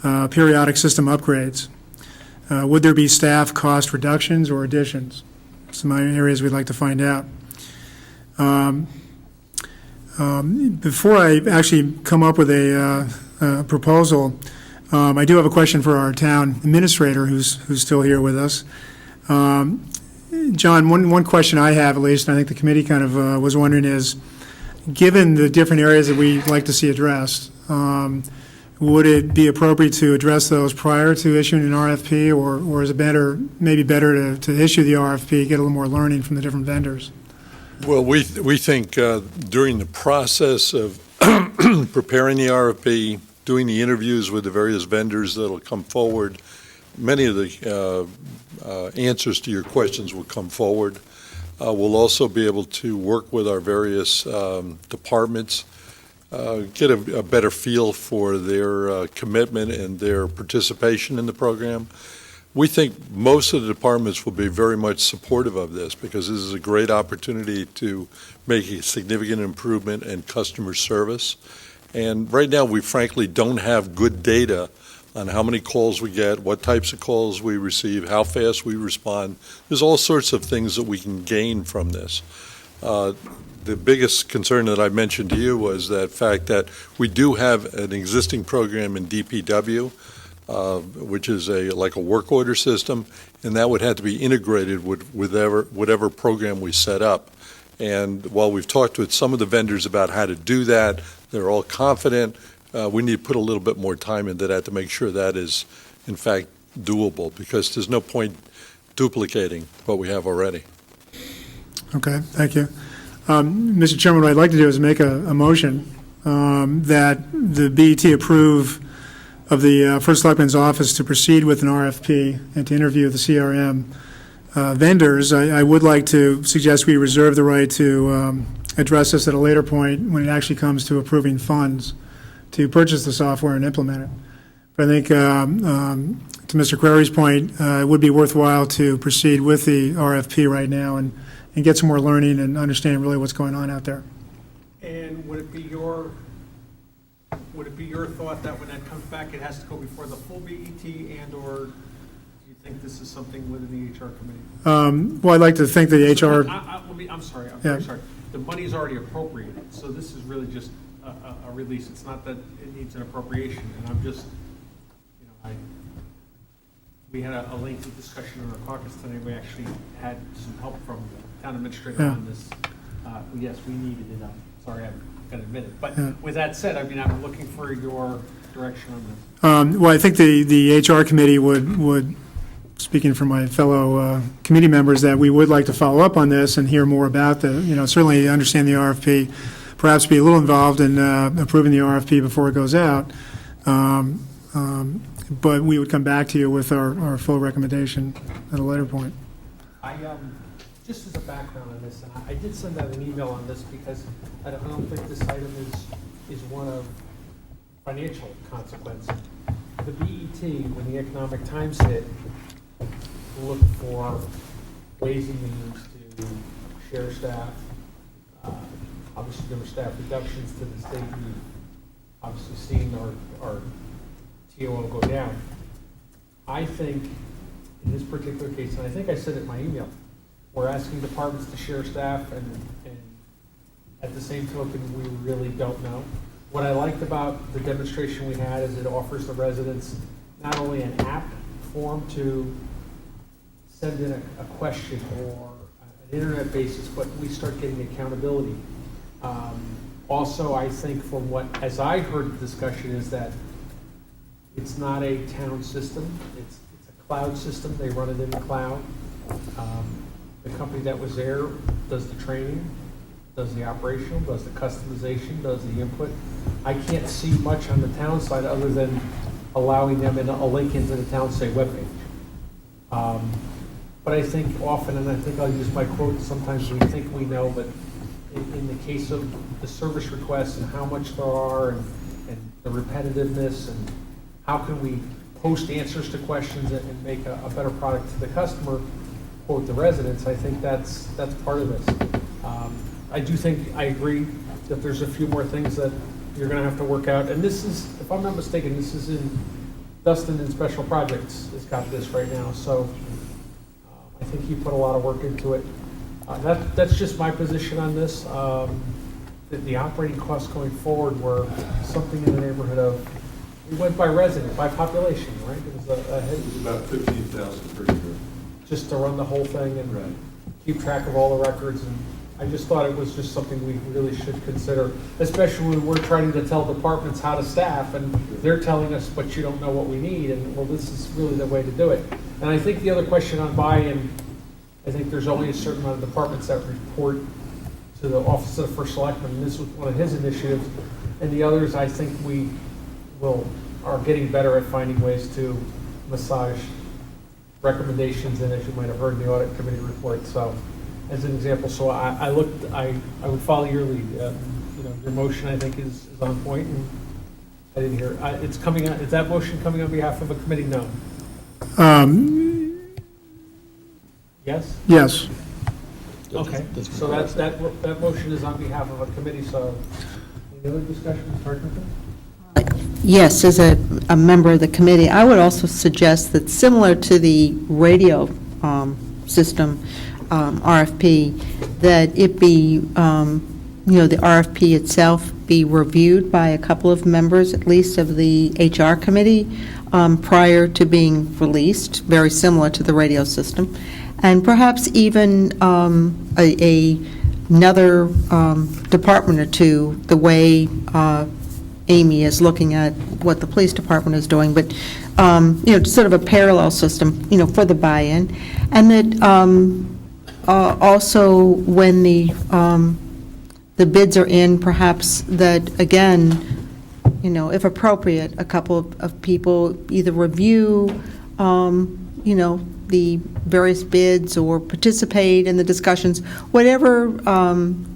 periodic system upgrades. Would there be staff cost reductions or additions? Some areas we'd like to find out. Before I actually come up with a proposal, I do have a question for our town administrator who's still here with us. John, one question I have, at least, and I think the committee kind of was wondering is, given the different areas that we'd like to see addressed, would it be appropriate to address those prior to issuing an RFP, or is it maybe better to issue the RFP, get a little more learning from the different vendors? Well, we think during the process of preparing the RFP, doing the interviews with the various vendors that'll come forward, many of the answers to your questions will come forward. We'll also be able to work with our various departments, get a better feel for their commitment and their participation in the program. We think most of the departments will be very much supportive of this because this is a great opportunity to make a significant improvement in customer service. And right now, we frankly don't have good data on how many calls we get, what types of calls we receive, how fast we respond. There's all sorts of things that we can gain from this. The biggest concern that I mentioned to you was that fact that we do have an existing program in DPW, which is like a work order system, and that would have to be integrated with whatever program we set up. And while we've talked with some of the vendors about how to do that, they're all confident. We need to put a little bit more time into that to make sure that is, in fact, doable, because there's no point duplicating what we have already. Okay, thank you. Mr. Chairman, what I'd like to do is make a motion that the BET approve of the First Selectman's office to proceed with an RFP and to interview the CRM vendors. I would like to suggest we reserve the right to address this at a later point when it actually comes to approving funds to purchase the software and implement it. But I think, to Mr. Query's point, it would be worthwhile to proceed with the RFP right now and get some more learning and understand really what's going on out there. And would it be your thought that when that comes back, it has to go before the full BET, and/or do you think this is something within the HR committee? Well, I'd like to think the HR. I'm sorry. Very sorry. The money's already appropriated, so this is really just a release. It's not that it needs an appropriation, and I'm just, we had a lengthy discussion in our caucus today. We actually had some help from the town administrator on this. Yes, we needed it. Sorry, I'm going to admit it. But with that said, I'm looking for your direction on this. Well, I think the HR committee would, speaking for my fellow committee members, that we would like to follow up on this and hear more about certainly understand the RFP, perhaps be a little involved in approving the RFP before it goes out. But we would come back to you with our full recommendation at a later point. Just as a background on this, and I did send out an email on this because I don't think this item is one of financial consequence. The BET, when the Economic Times hit, looked for ways and means to share staff. Obviously, there were staff reductions to the state. We've obviously seen our TOO go down. I think in this particular case, and I think I said it in my email, we're asking departments to share staff, and at the same token, we really don't know. What I liked about the demonstration we had is it offers the residents not only an app form to send in a question or an internet basis, but we start getting accountability. Also, I think from what, as I heard the discussion, is that it's not a town system, it's a cloud system, they run it in the cloud. The company that was there does the training, does the operational, does the customization, does the input. I can't see much on the town side other than allowing them in a link into the town, say, webpage. But I think often, and I think I'll use my quote, sometimes we think we know, but in the case of the service requests and how much there are and the repetitiveness and how can we post answers to questions and make a better product to the customer, quote, the residents, I think that's part of this. I do think, I agree that there's a few more things that you're going to have to work out. And this is, if I'm not mistaken, this is in Dustin in Special Projects has got this right now. So I think he put a lot of work into it. That's just my position on this. The operating costs going forward were something in the neighborhood of, we went by resident, by population, right? It was About 15,000 per year. just to run the whole thing and keep track of all the records. And I just thought it was just something we really should consider, especially when we're trying to tell departments how to staff and they're telling us, but you don't know what we need. And well, this is really the way to do it. And I think the other question on buy-in, I think there's only a certain amount of departments that report to the Office of the First Selectman, and this was one of his initiatives. And the others, I think we are getting better at finding ways to massage recommendations, and as you might have heard in the audit committee report. So, as an example, so I would follow your lead. Your motion, I think, is on point, and I didn't hear it's coming out. Is that motion coming on behalf of a committee? No. Yes. Yes. Okay. So that motion is on behalf of a committee. So, any other discussion, Ms. Harkington? Yes, as a member of the committee, I would also suggest that similar to the radio system RFP, that it be, the RFP itself be reviewed by a couple of members, at least, of the HR committee prior to being released, very similar to the radio system, and perhaps even another department or two, the way Amy is looking at what the police department is doing, but, sort of a parallel system, for the buy-in. And that also when the bids are in, perhaps that, again, if appropriate, a couple of people either review, the various bids or participate in the discussions, whatever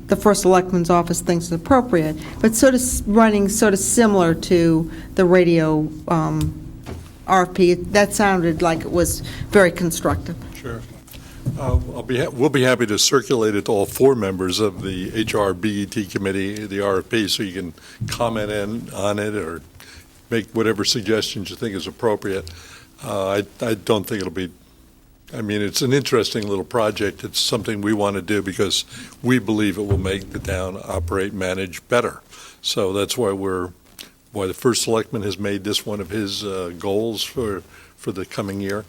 the First Selectman's office thinks is appropriate, but sort of running sort of similar to the radio RFP. That sounded like it was very constructive. Sure. We'll be happy to circulate it to all four members of the HR BET committee, the RFP, so you can comment on it or make whatever suggestions you think is appropriate. I don't think it'll be, it's an interesting little project. It's something we want to do because we believe it will make the town operate, manage better. So that's why the First Selectman has made this one of his goals for the coming year.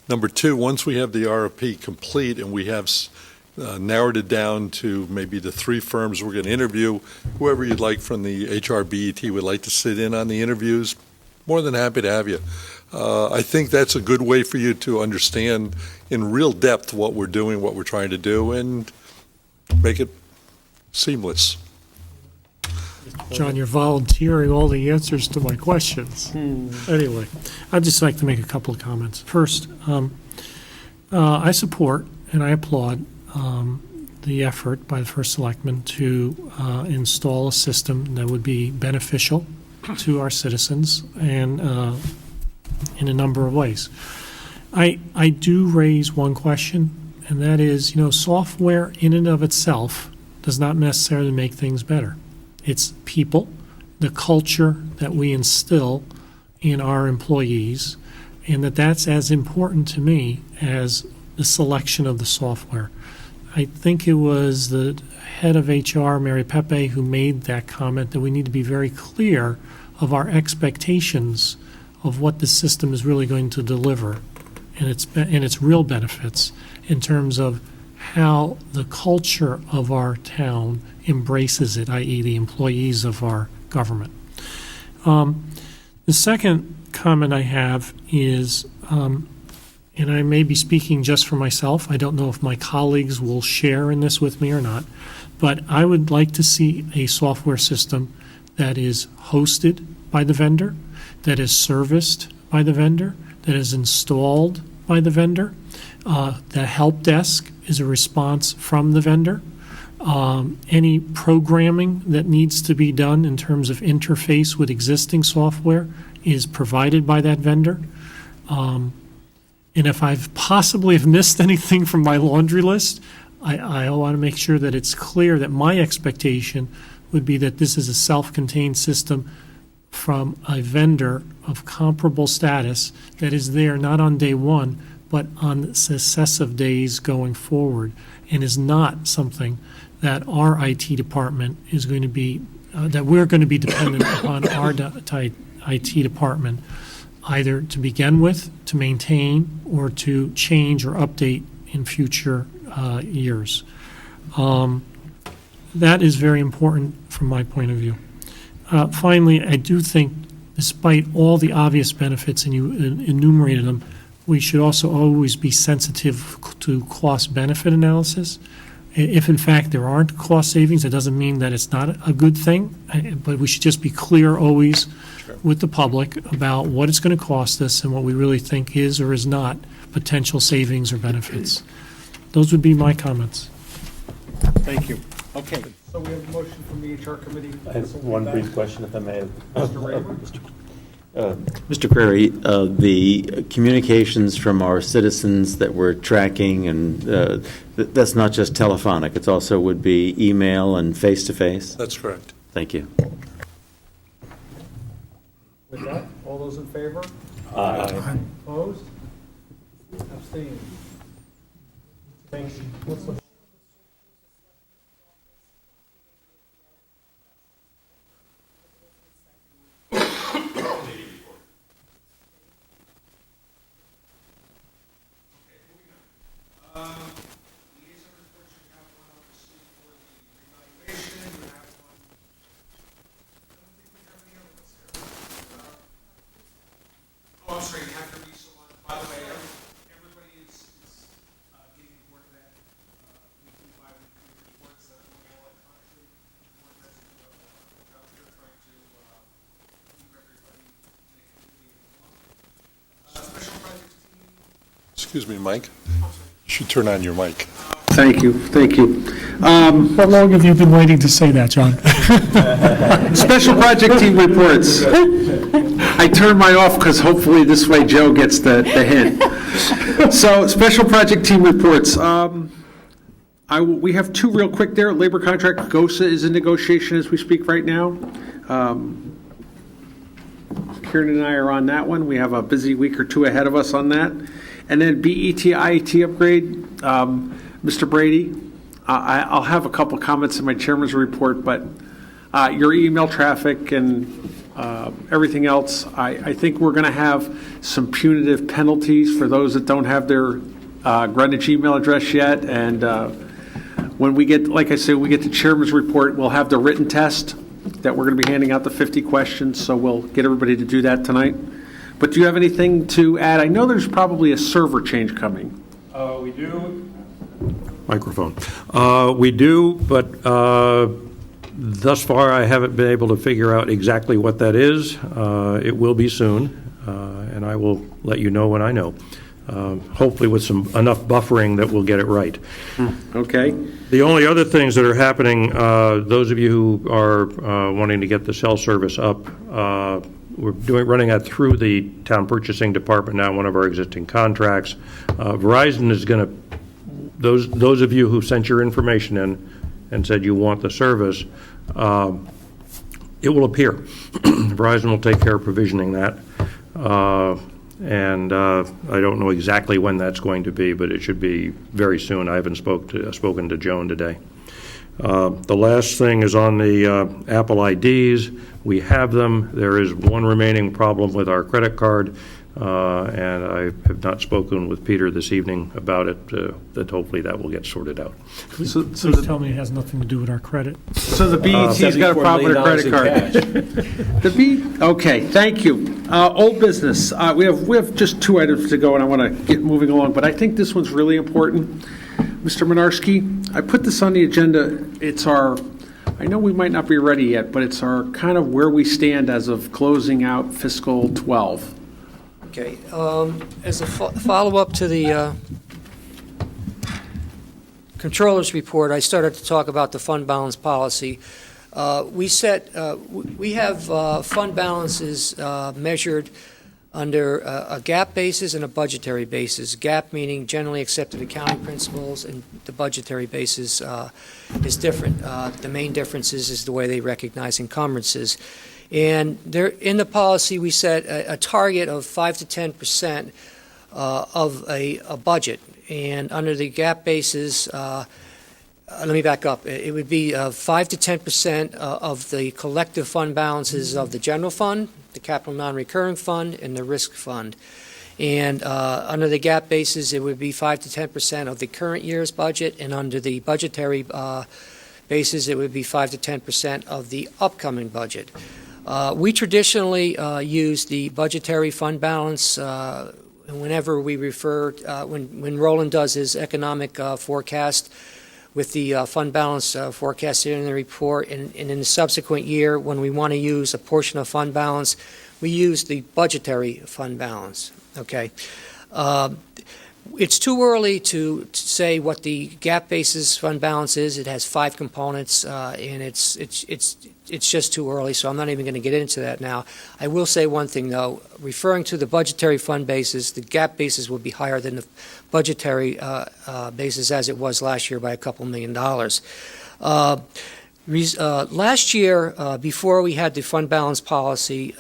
Number two, once we have the RFP complete and we have narrowed it down to maybe the three firms we're going to interview, whoever you'd like from the HRBET would like to sit in on the interviews, more than happy to have you. I think that's a good way for you to understand in real depth what we're doing, what we're trying to do, and make it seamless. John, you're volunteering all the answers to my questions. Anyway, I'd just like to make a couple of comments. First, I support and I applaud the effort by the First Selectman to install a system that would be beneficial to our citizens and in a number of ways. I do raise one question, and that is, software in and of itself does not necessarily make things better. It's people, the culture that we instill in our employees, and that's as important to me as the selection of the software. I think it was the head of HR, Mary Pepe, who made that comment that we need to be very clear of our expectations of what the system is really going to deliver and its real benefits in terms of how the culture of our town embraces it, i.e. the employees of our government. The second comment I have is, and I may be speaking just for myself, I don't know if my colleagues will share in this with me or not, but I would like to see a software system that is hosted by the vendor, that is serviced by the vendor, that is installed by the vendor. The help desk is a response from the vendor. Any programming that needs to be done in terms of interface with existing software is provided by that vendor. And if I've possibly have missed anything from my laundry list, I want to make sure that it's clear that my expectation would be that this is a self-contained system from a vendor of comparable status that is there not on day one, but on successive days going forward, and is not something that our IT department is going to be, that we're going to be dependent upon our IT department either to begin with, to maintain, or to change or update in future years. That is very important from my point of view. Finally, I do think, despite all the obvious benefits, and you enumerated them, we should also always be sensitive to cost-benefit analysis. If, in fact, there aren't cost savings, it doesn't mean that it's not a good thing, but we should just be clear always with the public about what it's going to cost us and what we really think is or is not potential savings or benefits. Those would be my comments. Thank you. Okay, so we have a motion from the HR committee. I have one brief question, if I may. Mr. Raymer? Mr. Crary, the communications from our citizens that we're tracking, and that's not just telephonic, it also would be email and face-to-face? That's correct. Thank you. With that, all those in favor? Aye. Opposed? Abstained? Thank you. What's the By the way, everybody is getting board of that weekly, bi-weekly reports that are going out electronically. Board has to do a wonderful job here trying to keep everybody in a community. Special projects team. Excuse me, Mike. You should turn on your mic. Thank you, thank you. How long have you been waiting to say that, John? Special project team reports. I turned mine off because hopefully this way Joe gets the hint. So, special project team reports. We have two real quick there. Labor contract, GOSA is in negotiation as we speak right now. Kieran and I are on that one. We have a busy week or two ahead of us on that. And then BET IET upgrade, Mr. Brady, I'll have a couple comments in my chairman's report, but your email traffic and everything else, I think we're going to have some punitive penalties for those that don't have their Greenwich email address yet. And when we get, like I said, we get the chairman's report, we'll have the written test that we're going to be handing out the 50 questions. So we'll get everybody to do that tonight. But do you have anything to add? I know there's probably a server change coming. We do. Microphone. We do, but thus far I haven't been able to figure out exactly what that is. It will be soon, and I will let you know when I know. Hopefully with enough buffering that we'll get it right. Okay. The only other things that are happening, those of you who are wanting to get the cell service up, we're running that through the town purchasing department now, one of our existing contracts. Verizon is going to, those of you who sent your information in and said you want the service, it will appear. Verizon will take care of provisioning that. And I don't know exactly when that's going to be, but it should be very soon. I haven't spoken to Joan today. The last thing is on the Apple IDs. We have them. There is one remaining problem with our credit card. And I have not spoken with Peter this evening about it, that hopefully that will get sorted out. So Please tell me it has nothing to do with our credit. So the BET's got a problem with a credit card. Okay, thank you. Old business. We have just 2 items to go, and I want to get moving along, but I think this one's really important. Mr. Minarski, I put this on the agenda. It's our, I know we might not be ready yet, but it's our kind of where we stand as of closing out fiscal 12. Okay, as a follow-up to the controller's report, I started to talk about the fund balance policy. We have fund balances measured under a GAAP basis and a budgetary basis. GAAP meaning generally accepted accounting principles, and the budgetary basis is different. The main difference is the way they recognize encumbrances. And there, in the policy, we set a target of 5 to 10% of a budget. And under the GAAP basis, let me back up. It would be 5 to 10% of the collective fund balances of the general fund, the capital non-recurring fund, and the risk fund. And under the GAAP basis, it would be 5 to 10% of the current year's budget, and under the budgetary basis, it would be 5 to 10% of the upcoming budget. We traditionally use the budgetary fund balance whenever we refer, when Roland does his economic forecast with the fund balance forecasted in the report, and in the subsequent year, when we want to use a portion of fund balance, we use the budgetary fund balance. Okay. It's too early to say what the GAAP basis fund balance is. It has 5 components, and it's just too early, so I'm not even going to get into that now. I will say one thing, though. Referring to the budgetary fund basis, the GAAP basis will be higher than the budgetary basis as it was last year by a couple $1 million. Last year, before we had the fund balance policy,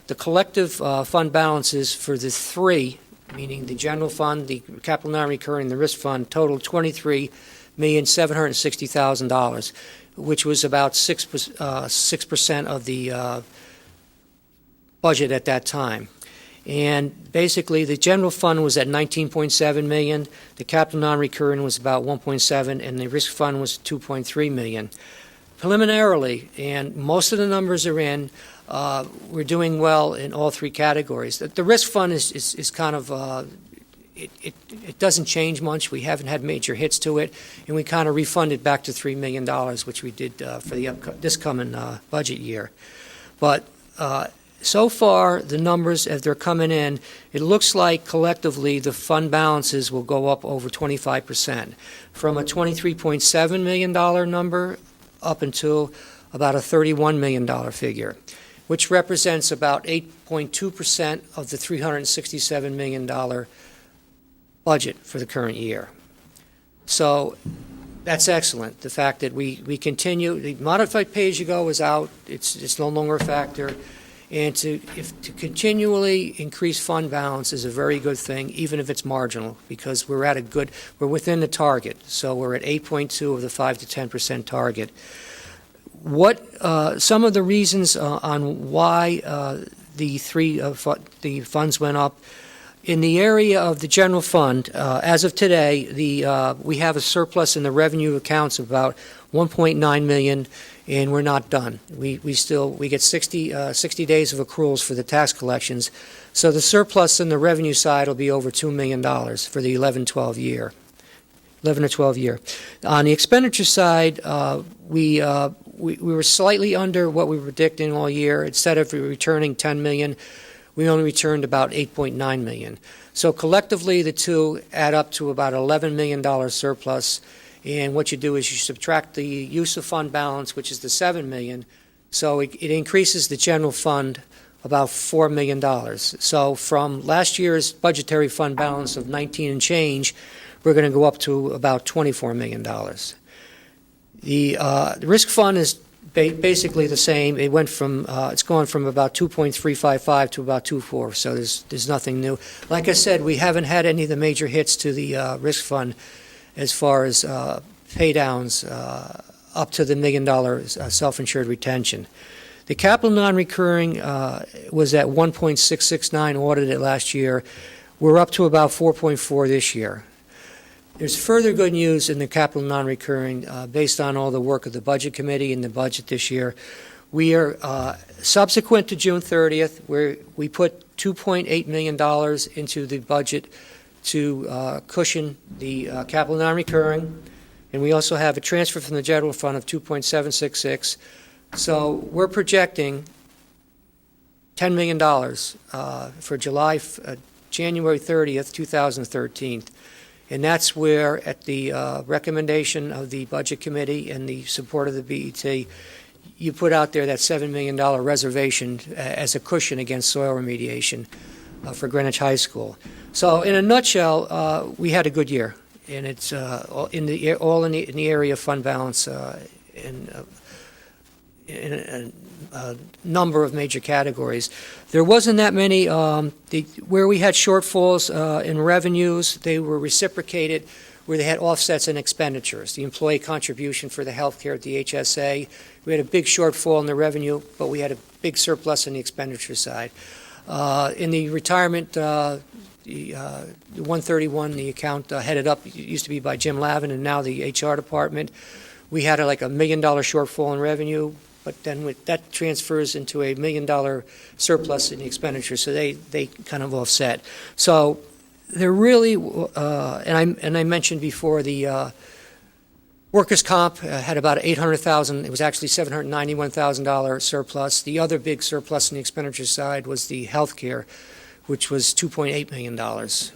the collective fund balances for the 3, meaning the general fund, the capital non-recurring, the risk fund, totaled $23,760,000, which was about 6% of the budget at that time. And basically, the general fund was at $19.7 million, the capital non-recurring was about $1.7, and the risk fund was $2.3 million. Preliminarily, and most of the numbers are in, we're doing well in all 3 categories. The risk fund is kind of, it doesn't change much. We haven't had major hits to it, and we kind of refunded back to $3 million, which we did for this coming budget year. But so far, the numbers, as they're coming in, it looks like collectively the fund balances will go up over 25%, from a $23.7 million number up until about a $31 million figure, which represents about 8.2% of the $367 million budget for the current year. So that's excellent. The fact that we continue, the modified pay-as-you-go is out, it's no longer a factor, and to continually increase fund balance is a very good thing, even if it's marginal, because we're within the target. So we're at 8.2 of the 5 to 10% target. Some of the reasons on why the funds went up. In the area of the general fund, as of today, we have a surplus in the revenue accounts of about $1.9 million, and we're not done. We get 60 days of accruals for the tax collections, so the surplus in the revenue side will be over $2 million for the 11 or 12 year. On the expenditure side, we were slightly under what we were predicting all year. Instead of returning $10 million, we only returned about $8.9 million. So collectively, the two add up to about $11 million surplus. And what you do is you subtract the use of fund balance, which is the $7 million. So it increases the general fund about $4 million. So from last year's budgetary fund balance of 19 and change, we're going to go up to about $24 million. The risk fund is basically the same. It's gone from about 2.355 to about 2.4. So there's nothing new. Like I said, we haven't had any of the major hits to the risk fund as far as pay downs up to the $1 million self-insured retention. The capital non-recurring was at 1.669 audited last year. We're up to about 4.4 this year. There's further good news in the capital non-recurring based on all the work of the Budget Committee and the budget this year. We are, subsequent to June 30th, where we put $2.8 million into the budget to cushion the capital non-recurring, and we also have a transfer from the general fund of $2.766. So we're projecting $10 million for January 30th, 2013. And that's where, at the recommendation of the Budget Committee and the support of the BET, you put out there that $7 million reservation as a cushion against soil remediation for Greenwich High School. So in a nutshell, we had a good year, and it's all in the area of fund balance in a number of major categories. There wasn't that many, where we had shortfalls in revenues, they were reciprocated where they had offsets in expenditures. The employee contribution for the healthcare at the HSA, we had a big shortfall in the revenue, but we had a big surplus on the expenditure side. In the retirement, the 131, the account headed up, it used to be by Jim Lavin, and now the HR department. We had like $1 million shortfall in revenue, but then that transfers into $1 million surplus in the expenditure, so they kind of offset. So they're really, and I mentioned before, the workers' comp had about $800,000. It was actually $791,000 surplus. The other big surplus in the expenditure side was the health care, which was $2.8 million,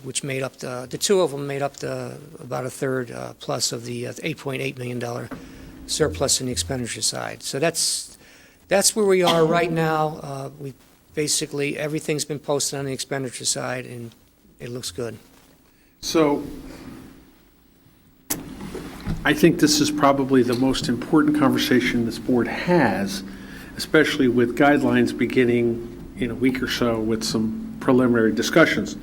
which made up the two of them made up about a third plus of the $8.8 million surplus in the expenditure side. So that's where we are right now. We basically, everything's been posted on the expenditure side, and it looks good. So I think this is probably the most important conversation this board has, especially with guidelines beginning in a week or so with some preliminary discussions.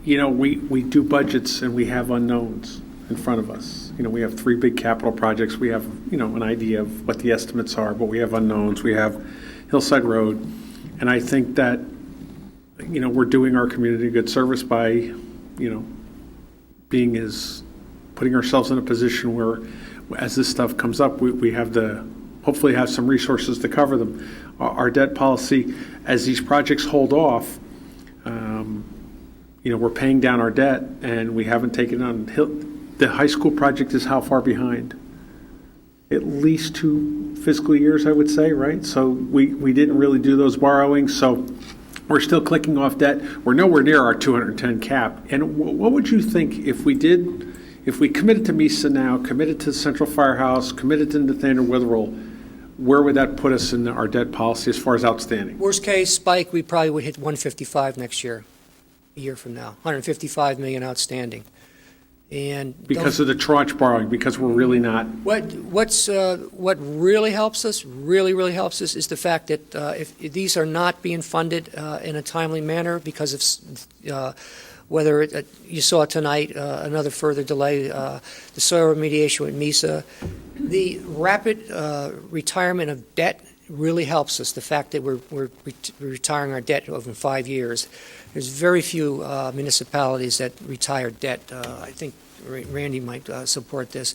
You know, we do budgets and we have unknowns in front of us. You know, we have 3 big capital projects. We have, you know, an idea of what the estimates are, but we have unknowns. We have Hillside Road. And I think that, you know, we're doing our community a good service by, you know, putting ourselves in a position where, as this stuff comes up, we have hopefully have some resources to cover them. Our debt policy, as these projects hold off, you know, we're paying down our debt, and we haven't taken on. The high school project is how far behind? At least 2 fiscal years, I would say, right? So we didn't really do those borrowings, so we're still clicking off debt. We're nowhere near our 210 cap. And what would you think if we committed to MESA now, committed to Central Firehouse, committed to Nathaniel Witherell, where would that put us in our debt policy as far as outstanding? Worst case, Spike, we probably would hit 155 next year, a year from now, 155 million outstanding. And because of the tranche borrowing, because we're really not. What really helps us, really helps us, is the fact that if these are not being funded in a timely manner because of whether you saw tonight another further delay, the soil remediation with MESA, the rapid retirement of debt really helps us. The fact that we're retiring our debt over 5 years. There's very few municipalities that retire debt. I think Randy might support this.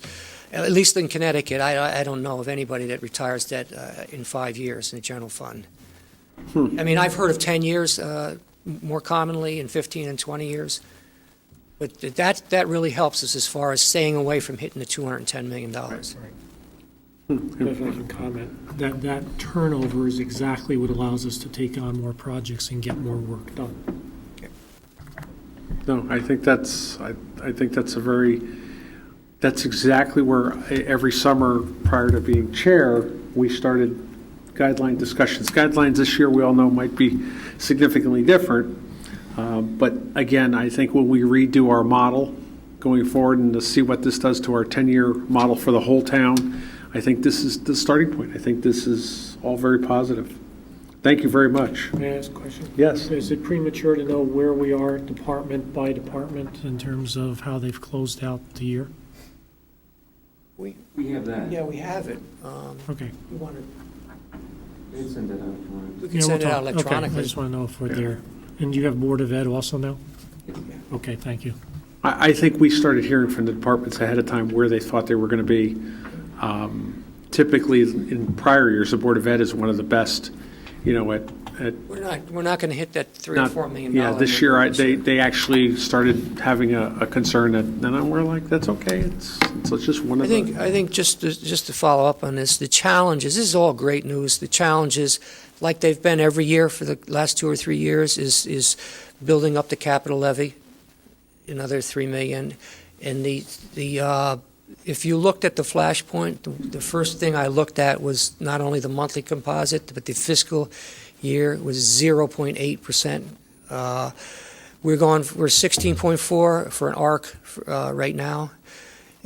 At least in Connecticut, I don't know of anybody that retires debt in 5 years in the general fund. I mean, I've heard of 10 years more commonly, and 15 and 20 years. But that really helps us as far as staying away from hitting the $210 million. If I can comment, that turnover is exactly what allows us to take on more projects and get more work done. No, I think that's that's exactly where every summer prior to being chair, we started guideline discussions. Guidelines this year, we all know, might be significantly different. But again, I think when we redo our model going forward and to see what this does to our 10-year model for the whole town, I think this is the starting point. I think this is all very positive. Thank you very much. May I ask a question? Yes. Is it premature to know where we are department by department in terms of how they've closed out the year? We have that. Yeah, we have it. Okay. You want to, We can send that out tomorrow. we Yeah, can send it we'll out talk. Okay, electronically. I just want to know if we're there. And you have Board of Ed also now? Okay, thank you. I think we started hearing from the departments ahead of time where they thought they were going to be. Typically, in prior years, the Board of Ed is one of the best, at We're not going to hit that $3 or not, $4 million. yeah, this number year, they actually started having a concern that, and we're like, that's okay, it's just one of the. I think just to follow up on this, the challenges, this is all great news. The challenges, like they've been every year for the last 2 or 3 years, is building up the capital levy, another $3 million. And if you looked at the flashpoint, the first thing I looked at was not only the monthly composite, but the fiscal year was 0.8%. We're 16.4 for an ARC right now.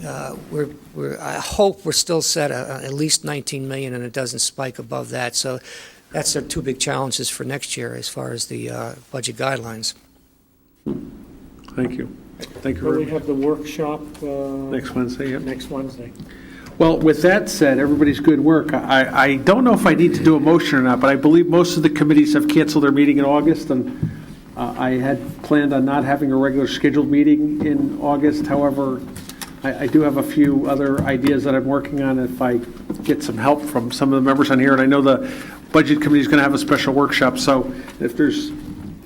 I hope we're still set at least 19 million, and it doesn't spike above that. So that's the 2 big challenges for next year as far as the budget guidelines. Thank you. Thank you Will very we much. have the workshop? Next Wednesday, yeah. Next Wednesday. Well, with that said, everybody's good work. I don't know if I need to do a motion or not, but I believe most of the committees have canceled their meeting in August, and I had planned on not having a regular scheduled meeting in August. However, I do have a few other ideas that I'm working on if I get some help from some of the members on here. And I know the Budget Committee is going to have a special workshop, so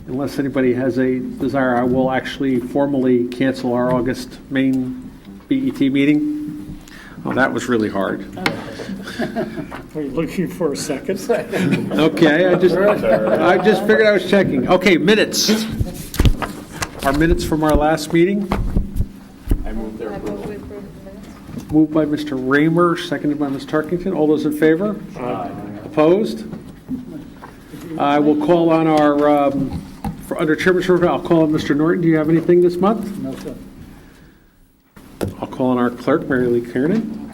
unless anybody has a desire, I will actually formally cancel our August main BET meeting. Oh, that was really hard. Are you looking for a second? Okay, I just figured I was checking. Okay, minutes. Our minutes from our last meeting. I move their approval. Moved by Mr. Raymer, seconded by Ms. Tarkington. All those in favor? Opposed? I will call on under Chairman's report, I'll call on Mr. Norton. Do you have anything this month? No, sir. I'll call on our clerk, Mary Lee Kiernan.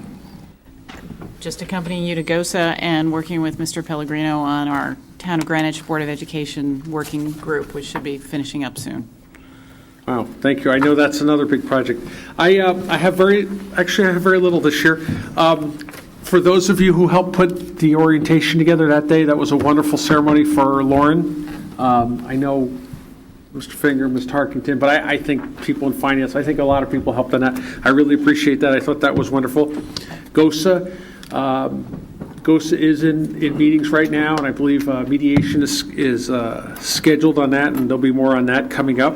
Just accompanying you to GOSA and working with Mr. Pellegrino on our Town of Greenwich Board of Education working group, which should be finishing up soon. Wow, thank you. I know that's another big project. I have very little this year. For those of you who helped put the orientation together that day, that was a wonderful ceremony for Lauren. I know Mr. Finger, Ms. Tarkington, but I think people in finance, I think a lot of people helped on that. I really appreciate that. I thought that was wonderful. GOSA is in meetings right now, and I believe mediation is scheduled on that, and there'll be more on that coming up.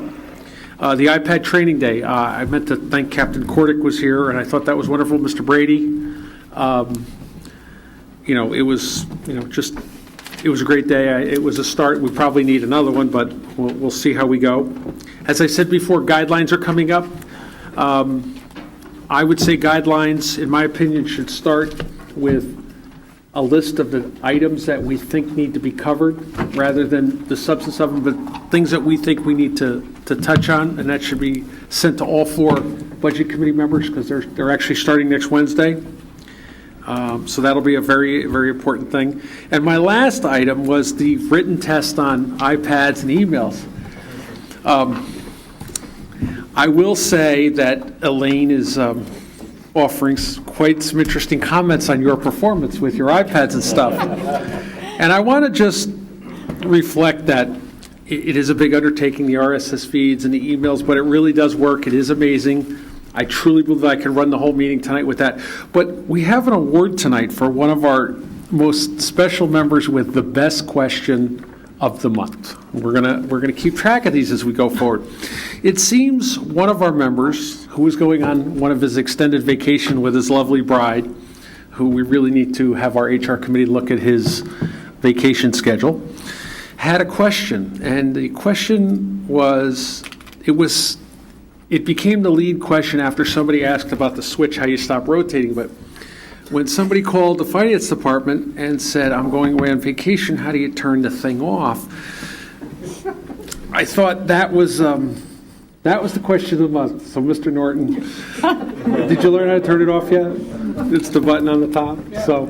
The iPad training day, I meant to thank Captain Kordick was here, and I thought that was wonderful. Mr. Brady, it was a great day. It was a start. We probably need another one, but we'll see how we go. As I said before, guidelines are coming up. I would say guidelines, in my opinion, should start with a list of the items that we think need to be covered, rather than the substance of them, but things that we think we need to touch on, and that should be sent to all 4 Budget Committee members, because they're actually starting next Wednesday. So that'll be a very, very important thing. And my last item was the written test on iPads and emails. I will say that Elaine is offering quite some interesting comments on your performance with your iPads and stuff. And I want to just reflect that it is a big undertaking, the RSS feeds and the emails, but it really does work. It is amazing. I truly believe I can run the whole meeting tonight with that. But we have an award tonight for one of our most special members with the best question of the month. We're gonna keep track of these as we go forward. It seems one of our members, who is going on one of his extended vacation with his lovely bride, who we really need to have our HR committee look at his vacation schedule, had a question. And the question was, it became the lead question after somebody asked about the switch, how you stop rotating. But when somebody called the finance department and said, I'm going away on vacation, how do you turn the thing off? I thought that was the question of the month. So, Mr. Norton, did you learn how to turn it off yet? It's the button on the top. So,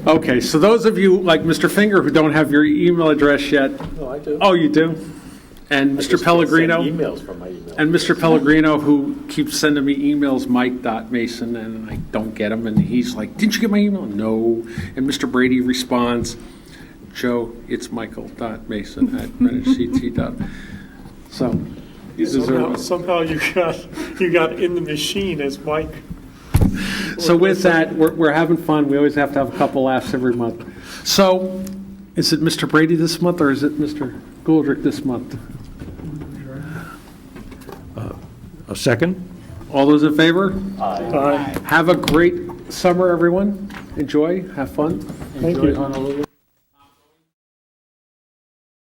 okay. So those of you like Mr. Finger who don't have your email address yet. Oh, I do. Oh, you do? And Mr. Pellegrino. Emails from my email. And Mr. Pellegrino, who keeps sending me emails, Mike.Mason, and I don't get them, and he's like, didn't you get my email? No. And Mr. Brady responds, Joe, it's Michael.Mason@GreenwichCT. So, these are. Somehow you got in the machine as Mike. So with that, we're having fun. We always have to have a couple laughs every month. So, is it Mr. Brady this month, or is it Mr. Goldrick this month? A second? All those in favor? Aye. Have a great summer, everyone. Enjoy, have fun. Thank Enjoy you. Honolulu.